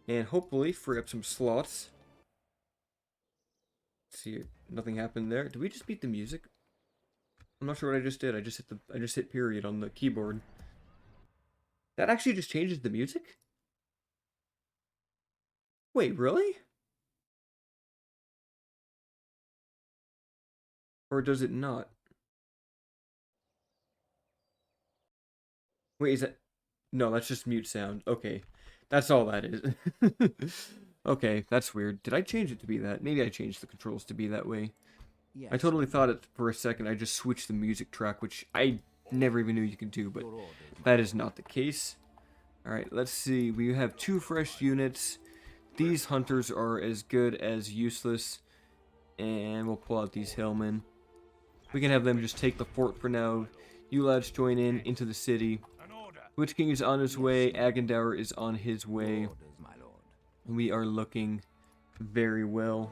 And hopefully free up some slots. Let's see, nothing happened there. Did we just beat the music? I'm not sure what I just did. I just hit period on the keyboard. That actually just changes the music? Wait, really? Or does it not? Wait, is that... No, that's just mute sound. Okay. That's all that is. Okay, that's weird. Did I change it to be that? Maybe I changed the controls to be that way. Yes. I totally thought it for a second. I just switched the music track, which I never even knew you could do, but that is not the case. Alright, let's see. We have 2 fresh units. These hunters are as good as useless. And we'll pull out these hillmen. We can have them just take the fort for now. You lads join in into the city. Witch King is on his way. Agandaur is on his way. We are looking very well.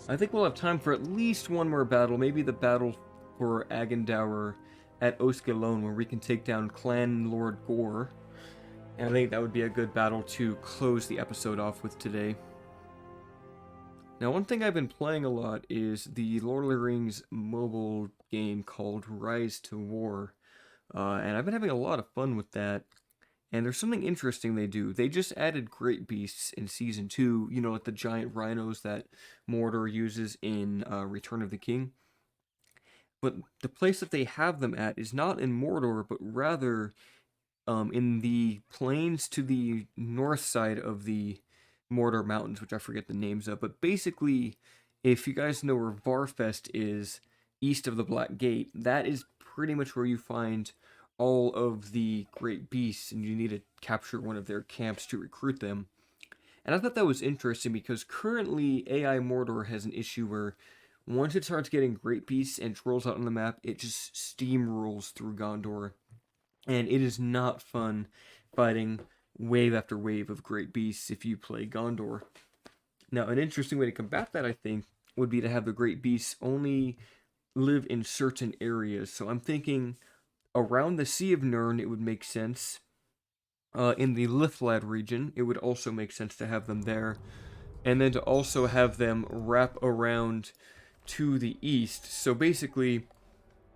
I think we'll have time for at least 1 more battle. Maybe the battle for Agandaur at Ost Galon, where we can take down Clan Lord Gore. And I think that would be a good battle to close the episode off with today. Now, one thing I've been playing a lot is the Lord of the Rings mobile game called Rise to War. And I've been having a lot of fun with that. And there's something interesting they do. They just added great beasts in Season 2, you know, like the giant rhinos that Mordor uses in Return of the King. But the place that they have them at is not in Mordor, but rather in the plains to the north side of the Mordor Mountains, which I forget the names of. But basically, if you guys know where Varfest is, east of the Black Gate, that is pretty much where you find all of the great beasts, and you need to capture one of their camps to recruit them. And I thought that was interesting because currently AI Mordor has an issue where once it starts getting great beasts and trolls out on the map, it just steamrolls through Gondor. And it is not fun fighting wave after wave of great beasts if you play Gondor. Now, an interesting way to combat that, I think, would be to have the great beasts only live in certain areas. So I'm thinking around the Sea of Nirn, it would make sense. In the Lithlad region, it would also make sense to have them there. And then to also have them wrap around to the east. So basically,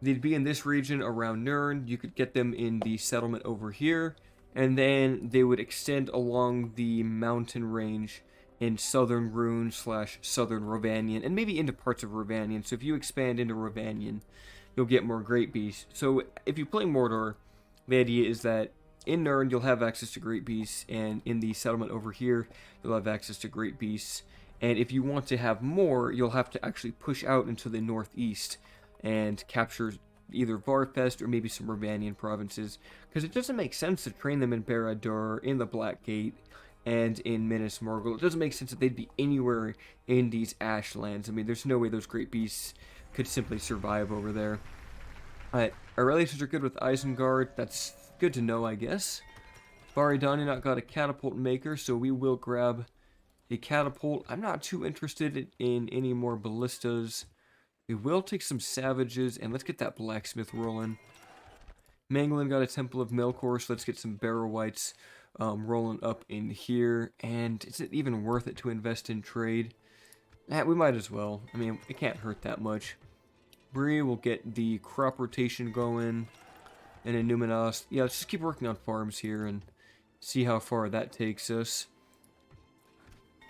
they'd be in this region around Nirn. You could get them in the settlement over here. And then they would extend along the mountain range in southern Rune / southern Rovanion. And maybe into parts of Rovanion. So if you expand into Rovanion, you'll get more great beasts. So if you play Mordor, the idea is that in Nirn, you'll have access to great beasts, and in the settlement over here, you'll have access to great beasts. And if you want to have more, you'll have to actually push out into the northeast and capture either Varfest or maybe some Romanian provinces. Because it doesn't make sense to train them in Eriador, in the Black Gate, and in Minas Morgul. It doesn't make sense that they'd be anywhere in these ashlands. I mean, there's no way those great beasts could simply survive over there. Alright, our relations are good with Isengard. That's good to know, I guess. Baridani not got a catapult maker, so we will grab a catapult. I'm not too interested in any more ballistas. We will take some savages, and let's get that blacksmith rolling. Manglin got a Temple of Melkor, so let's get some barrow wights rolling up in here. And is it even worth it to invest in trade? We might as well. I mean, it can't hurt that much. Bree will get the crop rotation going. And in Numenos, yeah, let's just keep working on farms here and see how far that takes us.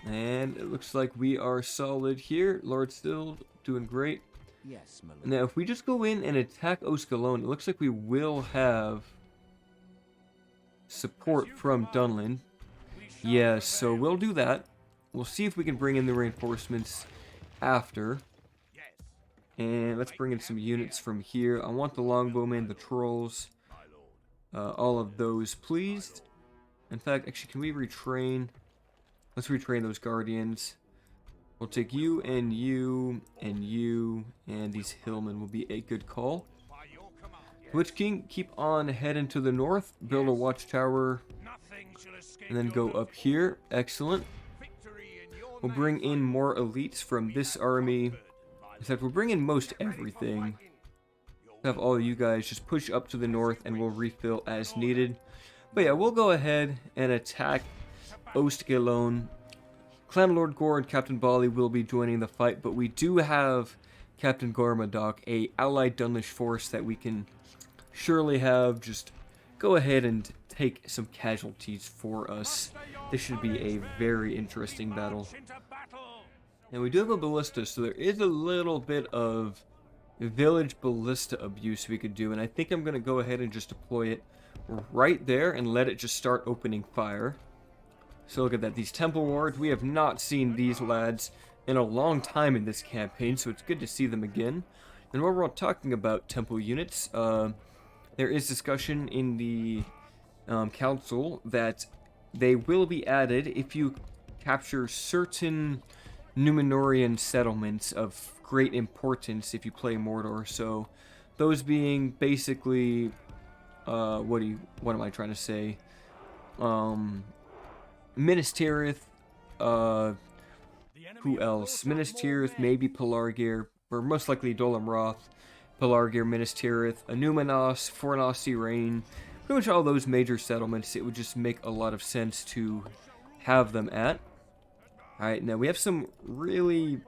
And it looks like we are solid here. Lord still doing great. Yes, my lord. Now, if we just go in and attack Ost Galon, it looks like we will have support from Dunland. Yeah, so we'll do that. We'll see if we can bring in the reinforcements after. And let's bring in some units from here. I want the longbowmen, the trolls, all of those, please. In fact, actually, can we retrain? Let's retrain those guardians. We'll take you, and you, and you, and these hillmen will be a good call. Witch King, keep on heading to the north, build a watchtower, and then go up here. Excellent. We'll bring in more elites from this army. In fact, we'll bring in most everything. Have all you guys just push up to the north, and we'll refill as needed. But yeah, we'll go ahead and attack Ost Galon. Clan Lord Gore and Captain Bali will be joining the fight, but we do have Captain Gormadok, a allied Dunlish force that we can surely have just go ahead and take some casualties for us. This should be a very interesting battle. And we do have a ballista, so there is a little bit of village ballista abuse we could do, and I think I'm going to go ahead and just deploy it right there and let it just start opening fire. So look at that, these temple wards, we have not seen these lads in a long time in this campaign, so it's good to see them again. And while we're talking about temple units, there is discussion in the council that they will be added if you capture certain Numenorian settlements of great importance if you play Mordor. So those being basically, what am I trying to say? Minas Tirith, who else? Minas Tirith, maybe Pelargir, or most likely Dolam Roth, Pelargir, Minas Tirith, Numenos, Fornossi Rain, pretty much all those major settlements. It would just make a lot of sense to have them at. Alright, now we have some really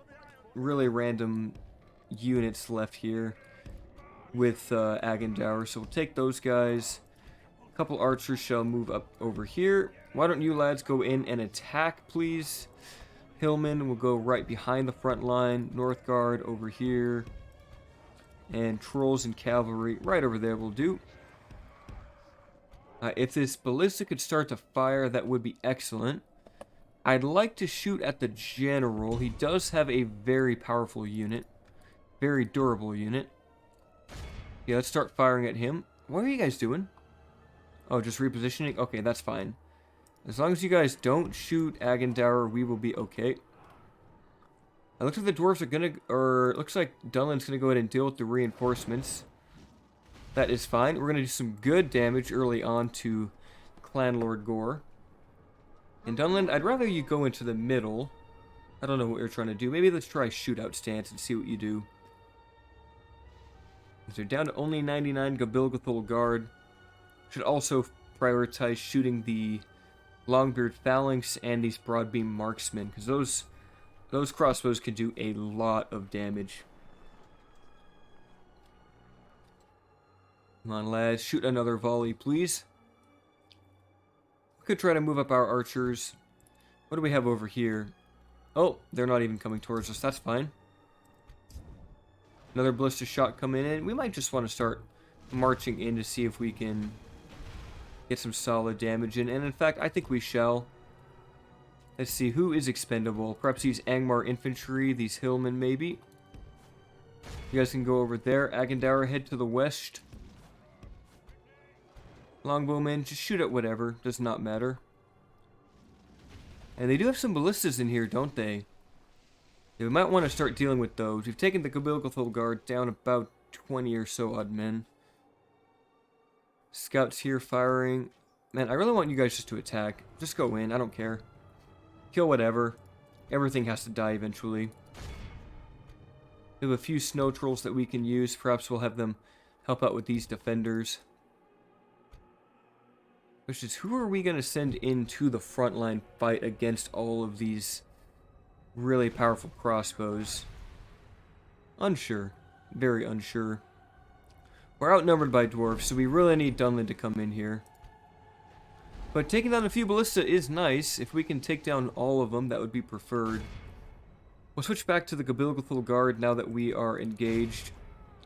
random units left here with Agandaur, so we'll take those guys. A couple archers shall move up over here. Why don't you lads go in and attack, please? Hillman will go right behind the front line. Northguard over here. And trolls and cavalry right over there will do. If this ballista could start to fire, that would be excellent. I'd like to shoot at the general. He does have a very powerful unit. Very durable unit. Yeah, let's start firing at him. What are you guys doing? Oh, just repositioning? Okay, that's fine. As long as you guys don't shoot Agandaur, we will be okay. It looks like the dwarves are gonna, or it looks like Dunland's gonna go ahead and deal with the reinforcements. That is fine. We're gonna do some good damage early on to Clan Lord Gore. And Dunland, I'd rather you go into the middle. I don't know what you're trying to do. Maybe let's try shootout stance and see what you do. So they're down to only 99 Gabilgathol Guard. Should also prioritize shooting the Longbeard Phalanx and these Broadbeam Marksmen, because those crossbows can do a lot of damage. Come on, lads. Shoot another volley, please. We could try to move up our archers. What do we have over here? Oh, they're not even coming towards us. That's fine. Another ballista shot coming in. We might just want to start marching in to see if we can get some solid damage in. And in fact, I think we shall. Let's see, who is expendable? Perhaps these Angmar infantry, these hillmen maybe. You guys can go over there. Agandaur, head to the west. Longbowmen, just shoot at whatever. Does not matter. And they do have some ballistas in here, don't they? Yeah, we might want to start dealing with those. We've taken the Gabilgathul Guard down about 20 or so odd men. Scouts here firing. Man, I really want you guys just to attack. Just go in, I don't care. Kill whatever. Everything has to die eventually. We have a few snow trolls that we can use. Perhaps we'll have them help out with these defenders. Which is, who are we going to send into the frontline fight against all of these really powerful crossbows? Unsure. Very unsure. We're outnumbered by dwarves, so we really need Dunlin to come in here. But taking down a few ballista is nice. If we can take down all of them, that would be preferred. We'll switch back to the Gabilgathul Guard now that we are engaged.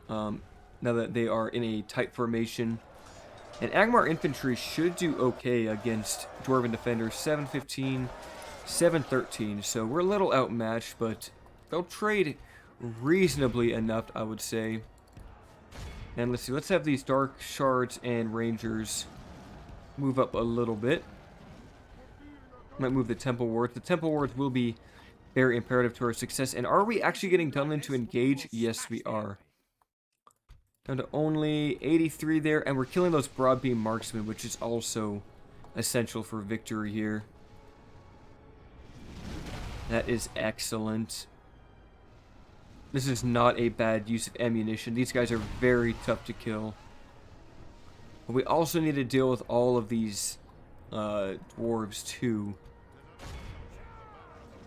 Now that they are in a tight formation. And Angmar infantry should do okay against Dwarven defenders. 715, 713. So we're a little outmatched, but they'll trade reasonably enough, I would say. And let's see, let's have these Dark Shards and Rangers move up a little bit. Might move the Temple Wards. The Temple Wards will be very imperative to our success. And are we actually getting Dunlin to engage? Yes, we are. Down to only 83 there, and we're killing those broadbeam marksmen, which is also essential for victory here. That is excellent. This is not a bad use of ammunition. These guys are very tough to kill. But we also need to deal with all of these dwarves too.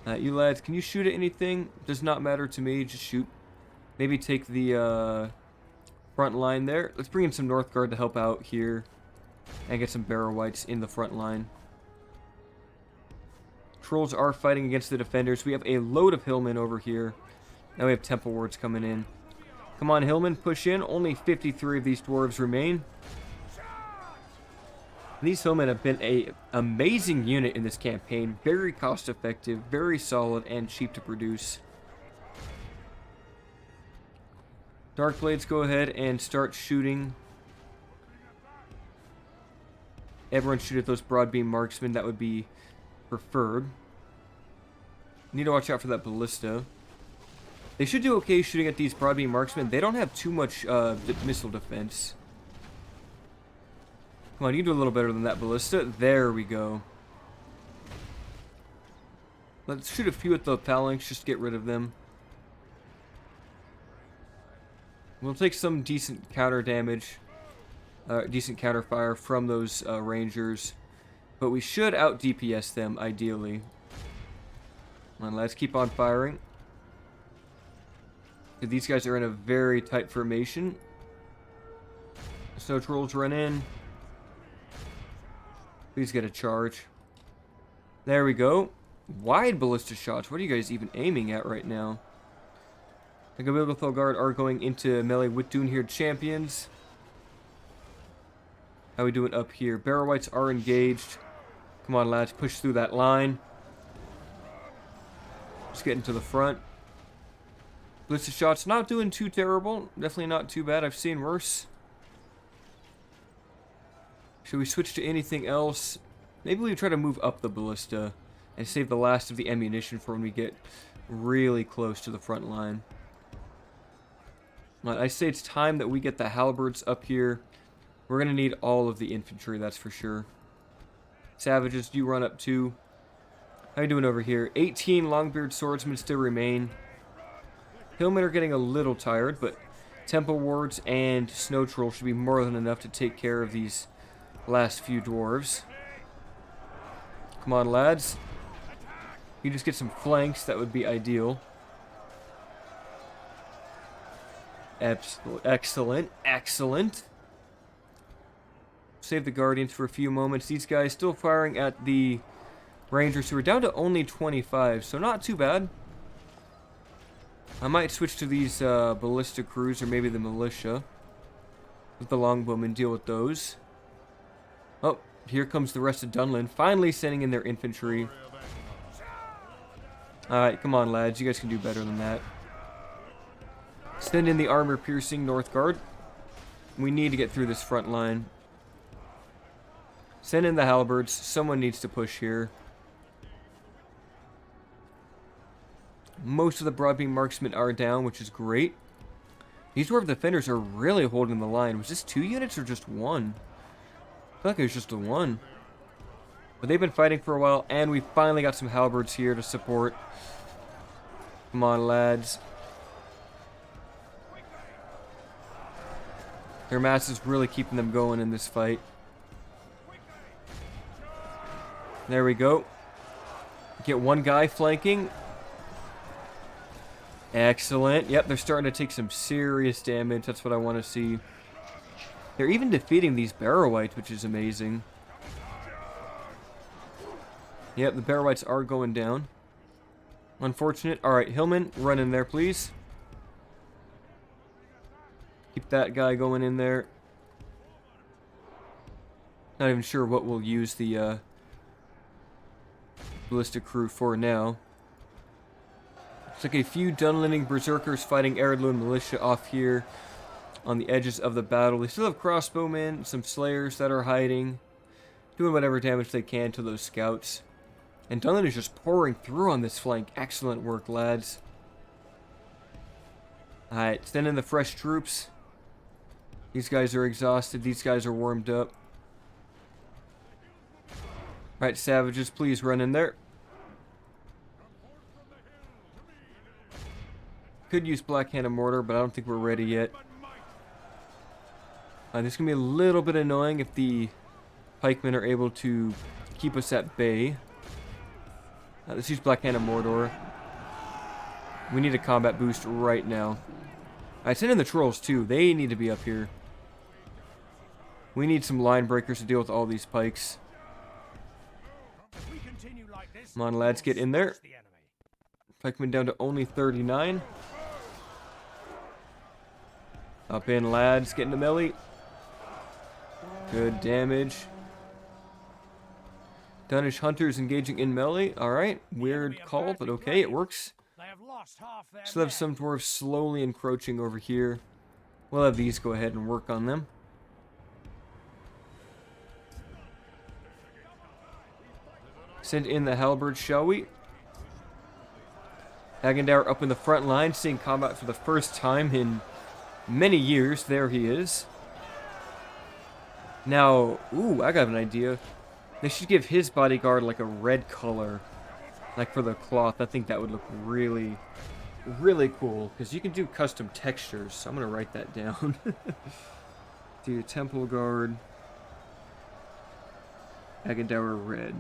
You lads, can you shoot at anything? Does not matter to me, just shoot. Maybe take the front line there. Let's bring in some Northguard to help out here. And get some barrow wights in the front line. Trolls are fighting against the defenders. We have a load of hillmen over here. Now we have Temple Wards coming in. Come on, hillmen, push in. Only 53 of these dwarves remain. These hillmen have been an amazing unit in this campaign. Very cost effective, very solid, and cheap to produce. Darkblades, go ahead and start shooting. Everyone shoot at those broadbeam marksmen. That would be preferred. Need to watch out for that ballista. They should do okay shooting at these broadbeam marksmen. They don't have too much missile defense. Come on, you do a little better than that ballista. There we go. Let's shoot a few at the phalanx, just to get rid of them. We'll take some decent counter damage, decent counter fire from those rangers, but we should out DPS them ideally. Come on, let's keep on firing. These guys are in a very tight formation. Snow trolls run in. Please get a charge. There we go. Wide ballista shots. What are you guys even aiming at right now? The Gabilgathul Guard are going into melee with Dunhir champions. How we doing up here? Barrow wights are engaged. Come on, lads, push through that line. Just getting to the front. Ballista shots not doing too terrible. Definitely not too bad. I've seen worse. Should we switch to anything else? Maybe we try to move up the ballista and save the last of the ammunition for when we get really close to the front line. I say it's time that we get the halberds up here. We're going to need all of the infantry, that's for sure. Savages, you run up too. How you doing over here? 18 Longbeard swordsmen still remain. Hillmen are getting a little tired, but Temple Wards and Snow Troll should be more than enough to take care of these last few dwarves. Come on, lads. You just get some flanks, that would be ideal. Excellent, excellent. Save the Guardians for a few moments. These guys still firing at the Rangers, who are down to only 25, so not too bad. I might switch to these ballista crews, or maybe the militia. With the longbowmen, deal with those. Oh, here comes the rest of Dunlin, finally sending in their infantry. Alright, come on, lads. You guys can do better than that. Send in the armor-piercing North Guard. We need to get through this front line. Send in the halberds. Someone needs to push here. Most of the broadbeam marksmen are down, which is great. These dwarf defenders are really holding the line. Was this 2 units or just 1? I feel like it was just the 1. But they've been fighting for a while, and we finally got some halberds here to support. Come on, lads. Their mass is really keeping them going in this fight. There we go. Get one guy flanking. Excellent. Yep, they're starting to take some serious damage. That's what I want to see. They're even defeating these barrow wights, which is amazing. Yep, the barrow wights are going down. Unfortunate. Alright, Hillman, run in there, please. Keep that guy going in there. Not even sure what we'll use the ballistic crew for now. Looks like a few Dunlending berserkers fighting Eriador militia off here on the edges of the battle. They still have crossbowmen, some slayers that are hiding, doing whatever damage they can to those scouts. And Dunlend is just pouring through on this flank. Excellent work, lads. Alright, send in the fresh troops. These guys are exhausted. These guys are warmed up. Alright, savages, please run in there. Could use Black Hand of Mortar, but I don't think we're ready yet. This is going to be a little bit annoying if the pikemen are able to keep us at bay. Let's use Black Hand of Mordor. We need a combat boost right now. I sent in the trolls too. They need to be up here. We need some line breakers to deal with all these pikes. Come on, lads, get in there. Pikemen down to only 39. Up in, lads. Get into melee. Good damage. Dunish hunters engaging in melee. Alright. Weird call, but okay, it works. Still have some dwarves slowly encroaching over here. We'll have these go ahead and work on them. Send in the halberds, shall we? Agandaur up in the front line, seeing combat for the first time in many years. There he is. Now, ooh, I got an idea. They should give his bodyguard like a red color. Like for the cloth. I think that would look really, really cool. Because you can do custom textures. So I'm going to write that down. Do temple guard. Agandaur red.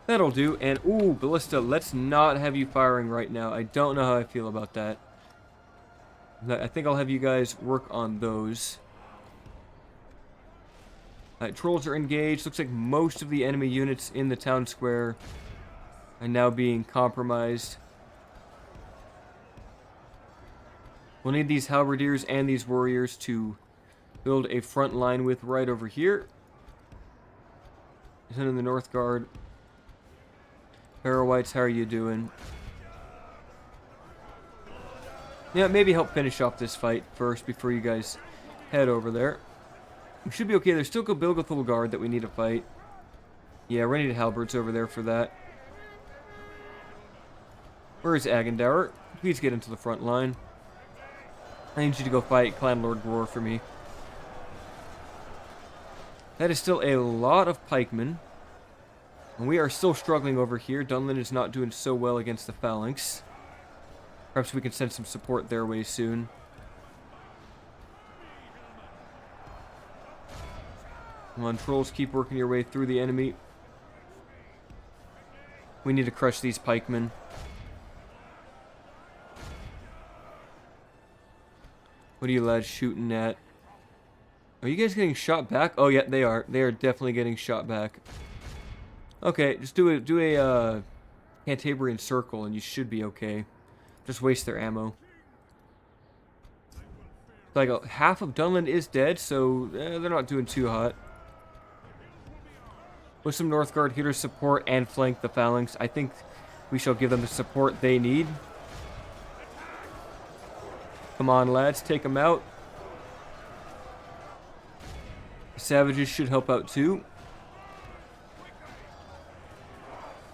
That'll do. And, ooh, Ballista, let's not have you firing right now. I don't know how I feel about that. I think I'll have you guys work on those. Alright, trolls are engaged. Looks like most of the enemy units in the town square are now being compromised. We'll need these halberdiers and these warriors to build a front line with right over here. Send in the North Guard. Barrow wights, how are you doing? Yeah, maybe help finish off this fight first before you guys head over there. We should be okay. There's still Bilgathul Guard that we need to fight. Yeah, we need halberds over there for that. Where is Agandaur? Please get into the front line. I need you to go fight Clan Lord Rhudaur for me. That is still a lot of pikemen. And we are still struggling over here. Dunlend is not doing so well against the phalanx. Perhaps we can send some support their way soon. Come on, trolls, keep working your way through the enemy. We need to crush these pikemen. What are you lads shooting at? Are you guys getting shot back? Oh yeah, they are. They are definitely getting shot back. Okay, just do a Cantabrian circle and you should be okay. Just waste their ammo. Like half of Dunlend is dead, so they're not doing too hot. With some Northguard here to support and flank the phalanx, I think we shall give them the support they need. Come on, lads, take them out. Savages should help out too.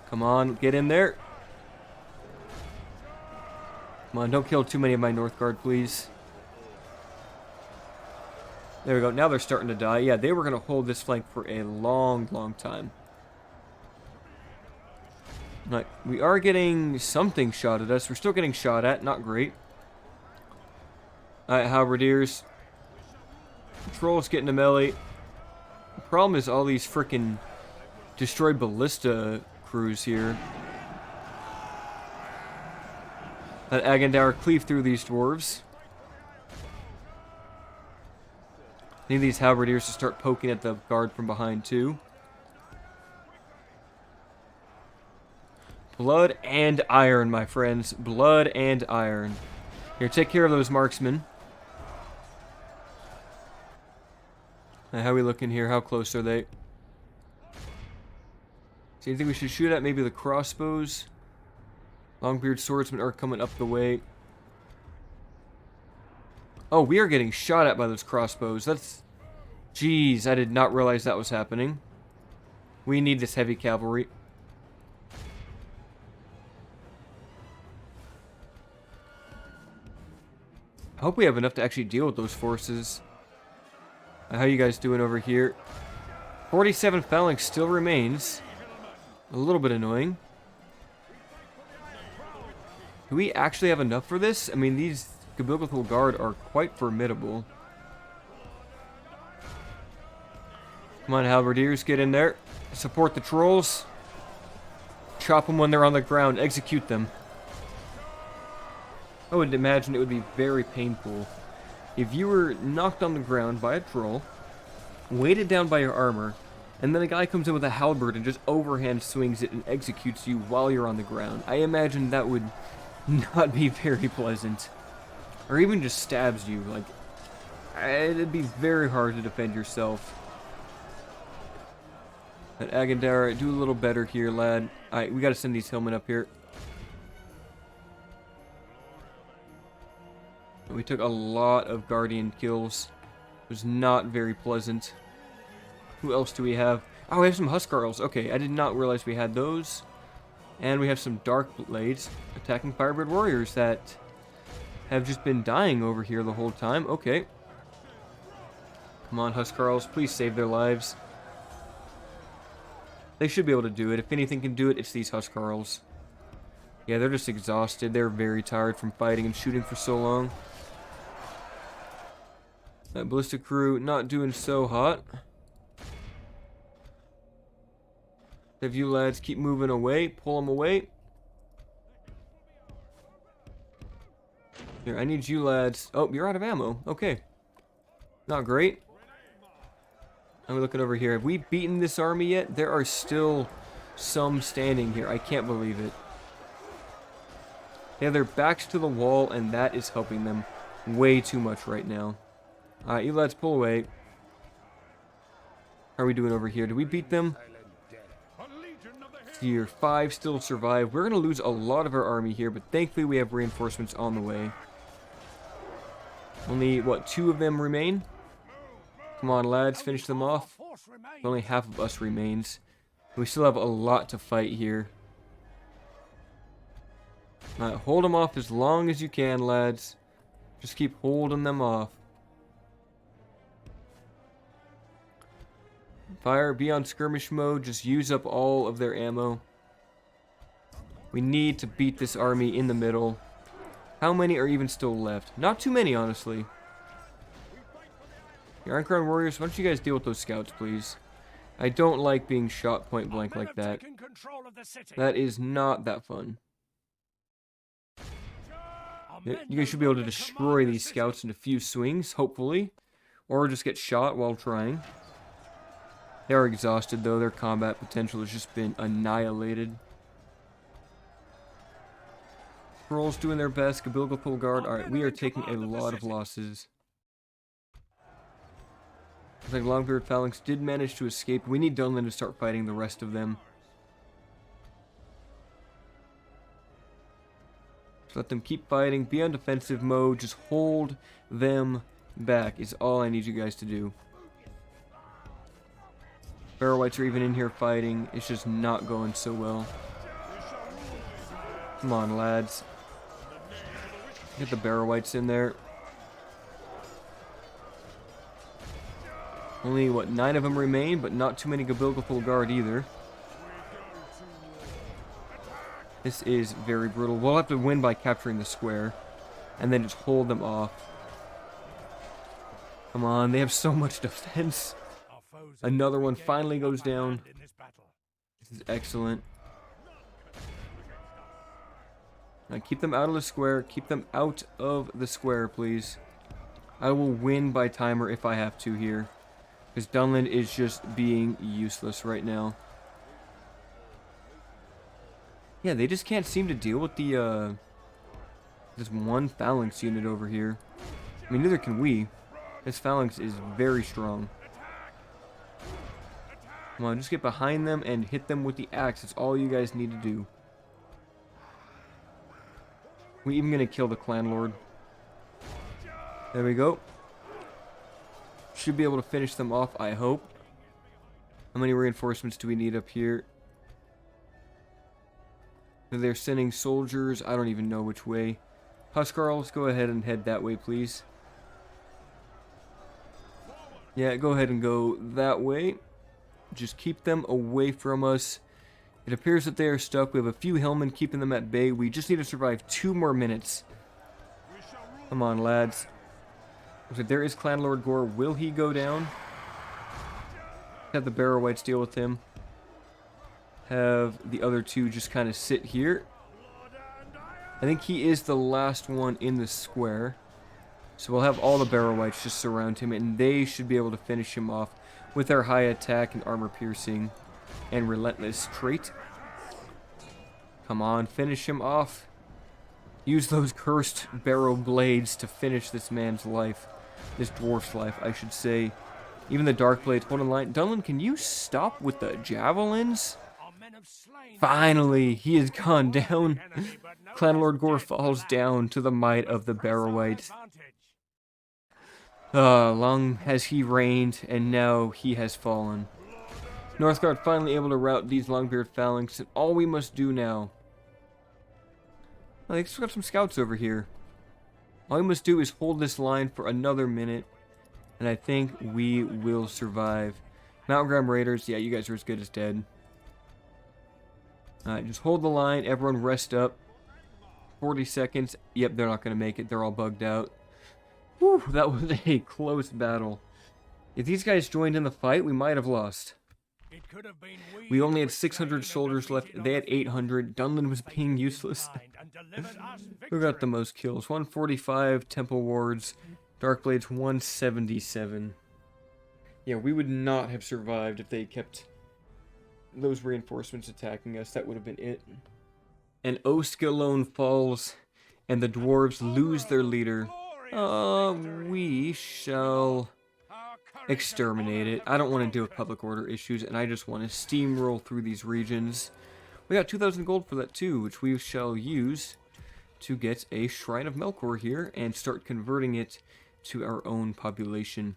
Come on, get in there. Come on, don't kill too many of my Northguard, please. There we go. Now they're starting to die. Yeah, they were going to hold this flank for a long, long time. Right, we are getting something shot at us. We're still getting shot at. Not great. Alright, halberdiers. Trolls get into melee. The problem is all these frickin' destroyed ballista crews here. Let Agandaur cleave through these dwarves. Need these halberdiers to start poking at the guard from behind too. Blood and iron, my friends. Blood and iron. Here, take care of those marksmen. Now, how are we looking here? How close are they? So you think we should shoot at maybe the crossbows? Longbeard swordsmen are coming up the way. Oh, we are getting shot at by those crossbows. That's... Jeez, I did not realize that was happening. We need this heavy cavalry. I hope we have enough to actually deal with those forces. How you guys doing over here? 47 phalanx still remains. A little bit annoying. Do we actually have enough for this? I mean, these Gabilgathul Guard are quite formidable. Come on, halberdiers, get in there. Support the trolls. Chop them when they're on the ground. Execute them. I would imagine it would be very painful if you were knocked on the ground by a troll, weighted down by your armor, and then a guy comes in with a halberd and just overhand swings it and executes you while you're on the ground. I imagine that would not be very pleasant. Or even just stabs you. Like, it'd be very hard to defend yourself. But Agandaur, do a little better here, lad. Alright, we gotta send these hillmen up here. We took a lot of Guardian kills. It was not very pleasant. Who else do we have? Oh, we have some Huskarls. Okay, I did not realize we had those. And we have some Dark Blades attacking Firebird Warriors that have just been dying over here the whole time. Okay. Come on, Huskarls. Please save their lives. They should be able to do it. If anything can do it, it's these Huskarls. Yeah, they're just exhausted. They're very tired from fighting and shooting for so long. That ballista crew not doing so hot. Have you lads keep moving away. Pull them away. Here, I need you lads. Oh, you're out of ammo. Okay. Not great. I'm looking over here. Have we beaten this army yet? There are still some standing here. I can't believe it. They have their backs to the wall, and that is helping them way too much right now. Alright, you lads, pull away. How are we doing over here? Did we beat them? Here, 5 still survive. We're going to lose a lot of our army here, but thankfully we have reinforcements on the way. Only, what, 2 of them remain? Come on, lads, finish them off. Only half of us remains. We still have a lot to fight here. Alright, hold them off as long as you can, lads. Just keep holding them off. Fire, be on skirmish mode. Just use up all of their ammo. We need to beat this army in the middle. How many are even still left? Not too many, honestly. Your Iron Crown Warriors, why don't you guys deal with those scouts, please? I don't like being shot point blank like that. That is not that fun. You guys should be able to destroy these scouts in a few swings, hopefully. Or just get shot while trying. They are exhausted, though. Their combat potential has just been annihilated. Trolls doing their best. Gabilgathul Guard. Alright, we are taking a lot of losses. Looks like Longbeard Phalanx did manage to escape. We need Dunlin to start fighting the rest of them. Just let them keep fighting. Be on defensive mode. Just hold them back is all I need you guys to do. Barrow wights are even in here fighting. It's just not going so well. Come on, lads. Get the barrow wights in there. Only, what, 9 of them remain, but not too many Gabilgaful Guard either. This is very brutal. We'll have to win by capturing the square, and then just hold them off. Come on, they have so much defense. Another one finally goes down. This is excellent. Now keep them out of the square. Keep them out of the square, please. I will win by timer if I have to here. Because Dunlin is just being useless right now. Yeah, they just can't seem to deal with the, this one phalanx unit over here. I mean, neither can we. This phalanx is very strong. Come on, just get behind them and hit them with the axe. That's all you guys need to do. We're even going to kill the clan lord. There we go. Should be able to finish them off, I hope. How many reinforcements do we need up here? They're sending soldiers. I don't even know which way. Huskarls, go ahead and head that way, please. Yeah, go ahead and go that way. Just keep them away from us. It appears that they are stuck. We have a few hillmen keeping them at bay. We just need to survive 2 more minutes. Come on, lads. Looks like there is Clan Lord Gore. Will he go down? Have the barrow wights deal with him. Have the other 2 just kind of sit here. I think he is the last one in the square. So we'll have all the barrow wights just surround him, and they should be able to finish him off with our high attack and armor piercing and relentless trait. Come on, finish him off. Use those cursed barrow blades to finish this man's life. This dwarf's life, I should say. Even the dark blades hold in line. Dunlin, can you stop with the javelins? Finally, he has gone down. Clan Lord Gore falls down to the might of the barrow wights. Long has he reigned, and now he has fallen. Northgard finally able to rout these Longbeard phalanx, and all we must do now... I think we've got some scouts over here. All we must do is hold this line for another minute, and I think we will survive. Mountain Graham Raiders, yeah, you guys are as good as dead. Alright, just hold the line, everyone rest up. 40 seconds. Yep, they're not going to make it, they're all bugged out. Whew, that was a close battle. If these guys joined in the fight, we might have lost. We only had 600 soldiers left. They had 800. Dunlin was being useless. Who got the most kills? 145 Temple Wards. Darkblades 177. Yeah, we would not have survived if they kept those reinforcements attacking us. That would have been it. And Ost Galon falls, and the dwarves lose their leader. We shall exterminate it. I don't want to deal with public order issues, and I just want to steamroll through these regions. We got 2,000 gold for that too, which we shall use to get a Shrine of Melkor here and start converting it to our own population.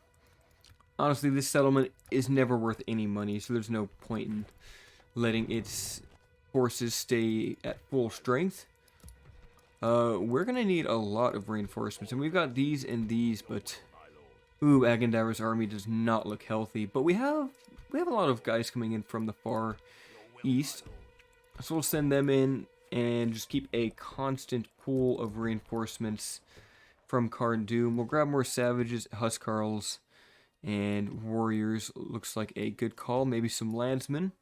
Honestly, this settlement is never worth any money, so there's no point in letting its forces stay at full strength. We're gonna need a lot of reinforcements, and we've got these and these, but ooh, Agandaur's army does not look healthy. But we have a lot of guys coming in from the far east, so we'll send them in and just keep a constant pool of reinforcements from Cardoon. We'll grab more savages, huskarls, and warriors. Looks like a good call. Maybe some landsmen.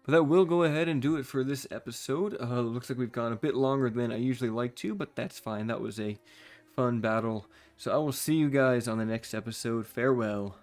But that will go ahead and do it for this episode. Looks like we've gone a bit longer than I usually like to, but that's fine. That was a fun battle. So I will see you guys on the next episode. Farewell.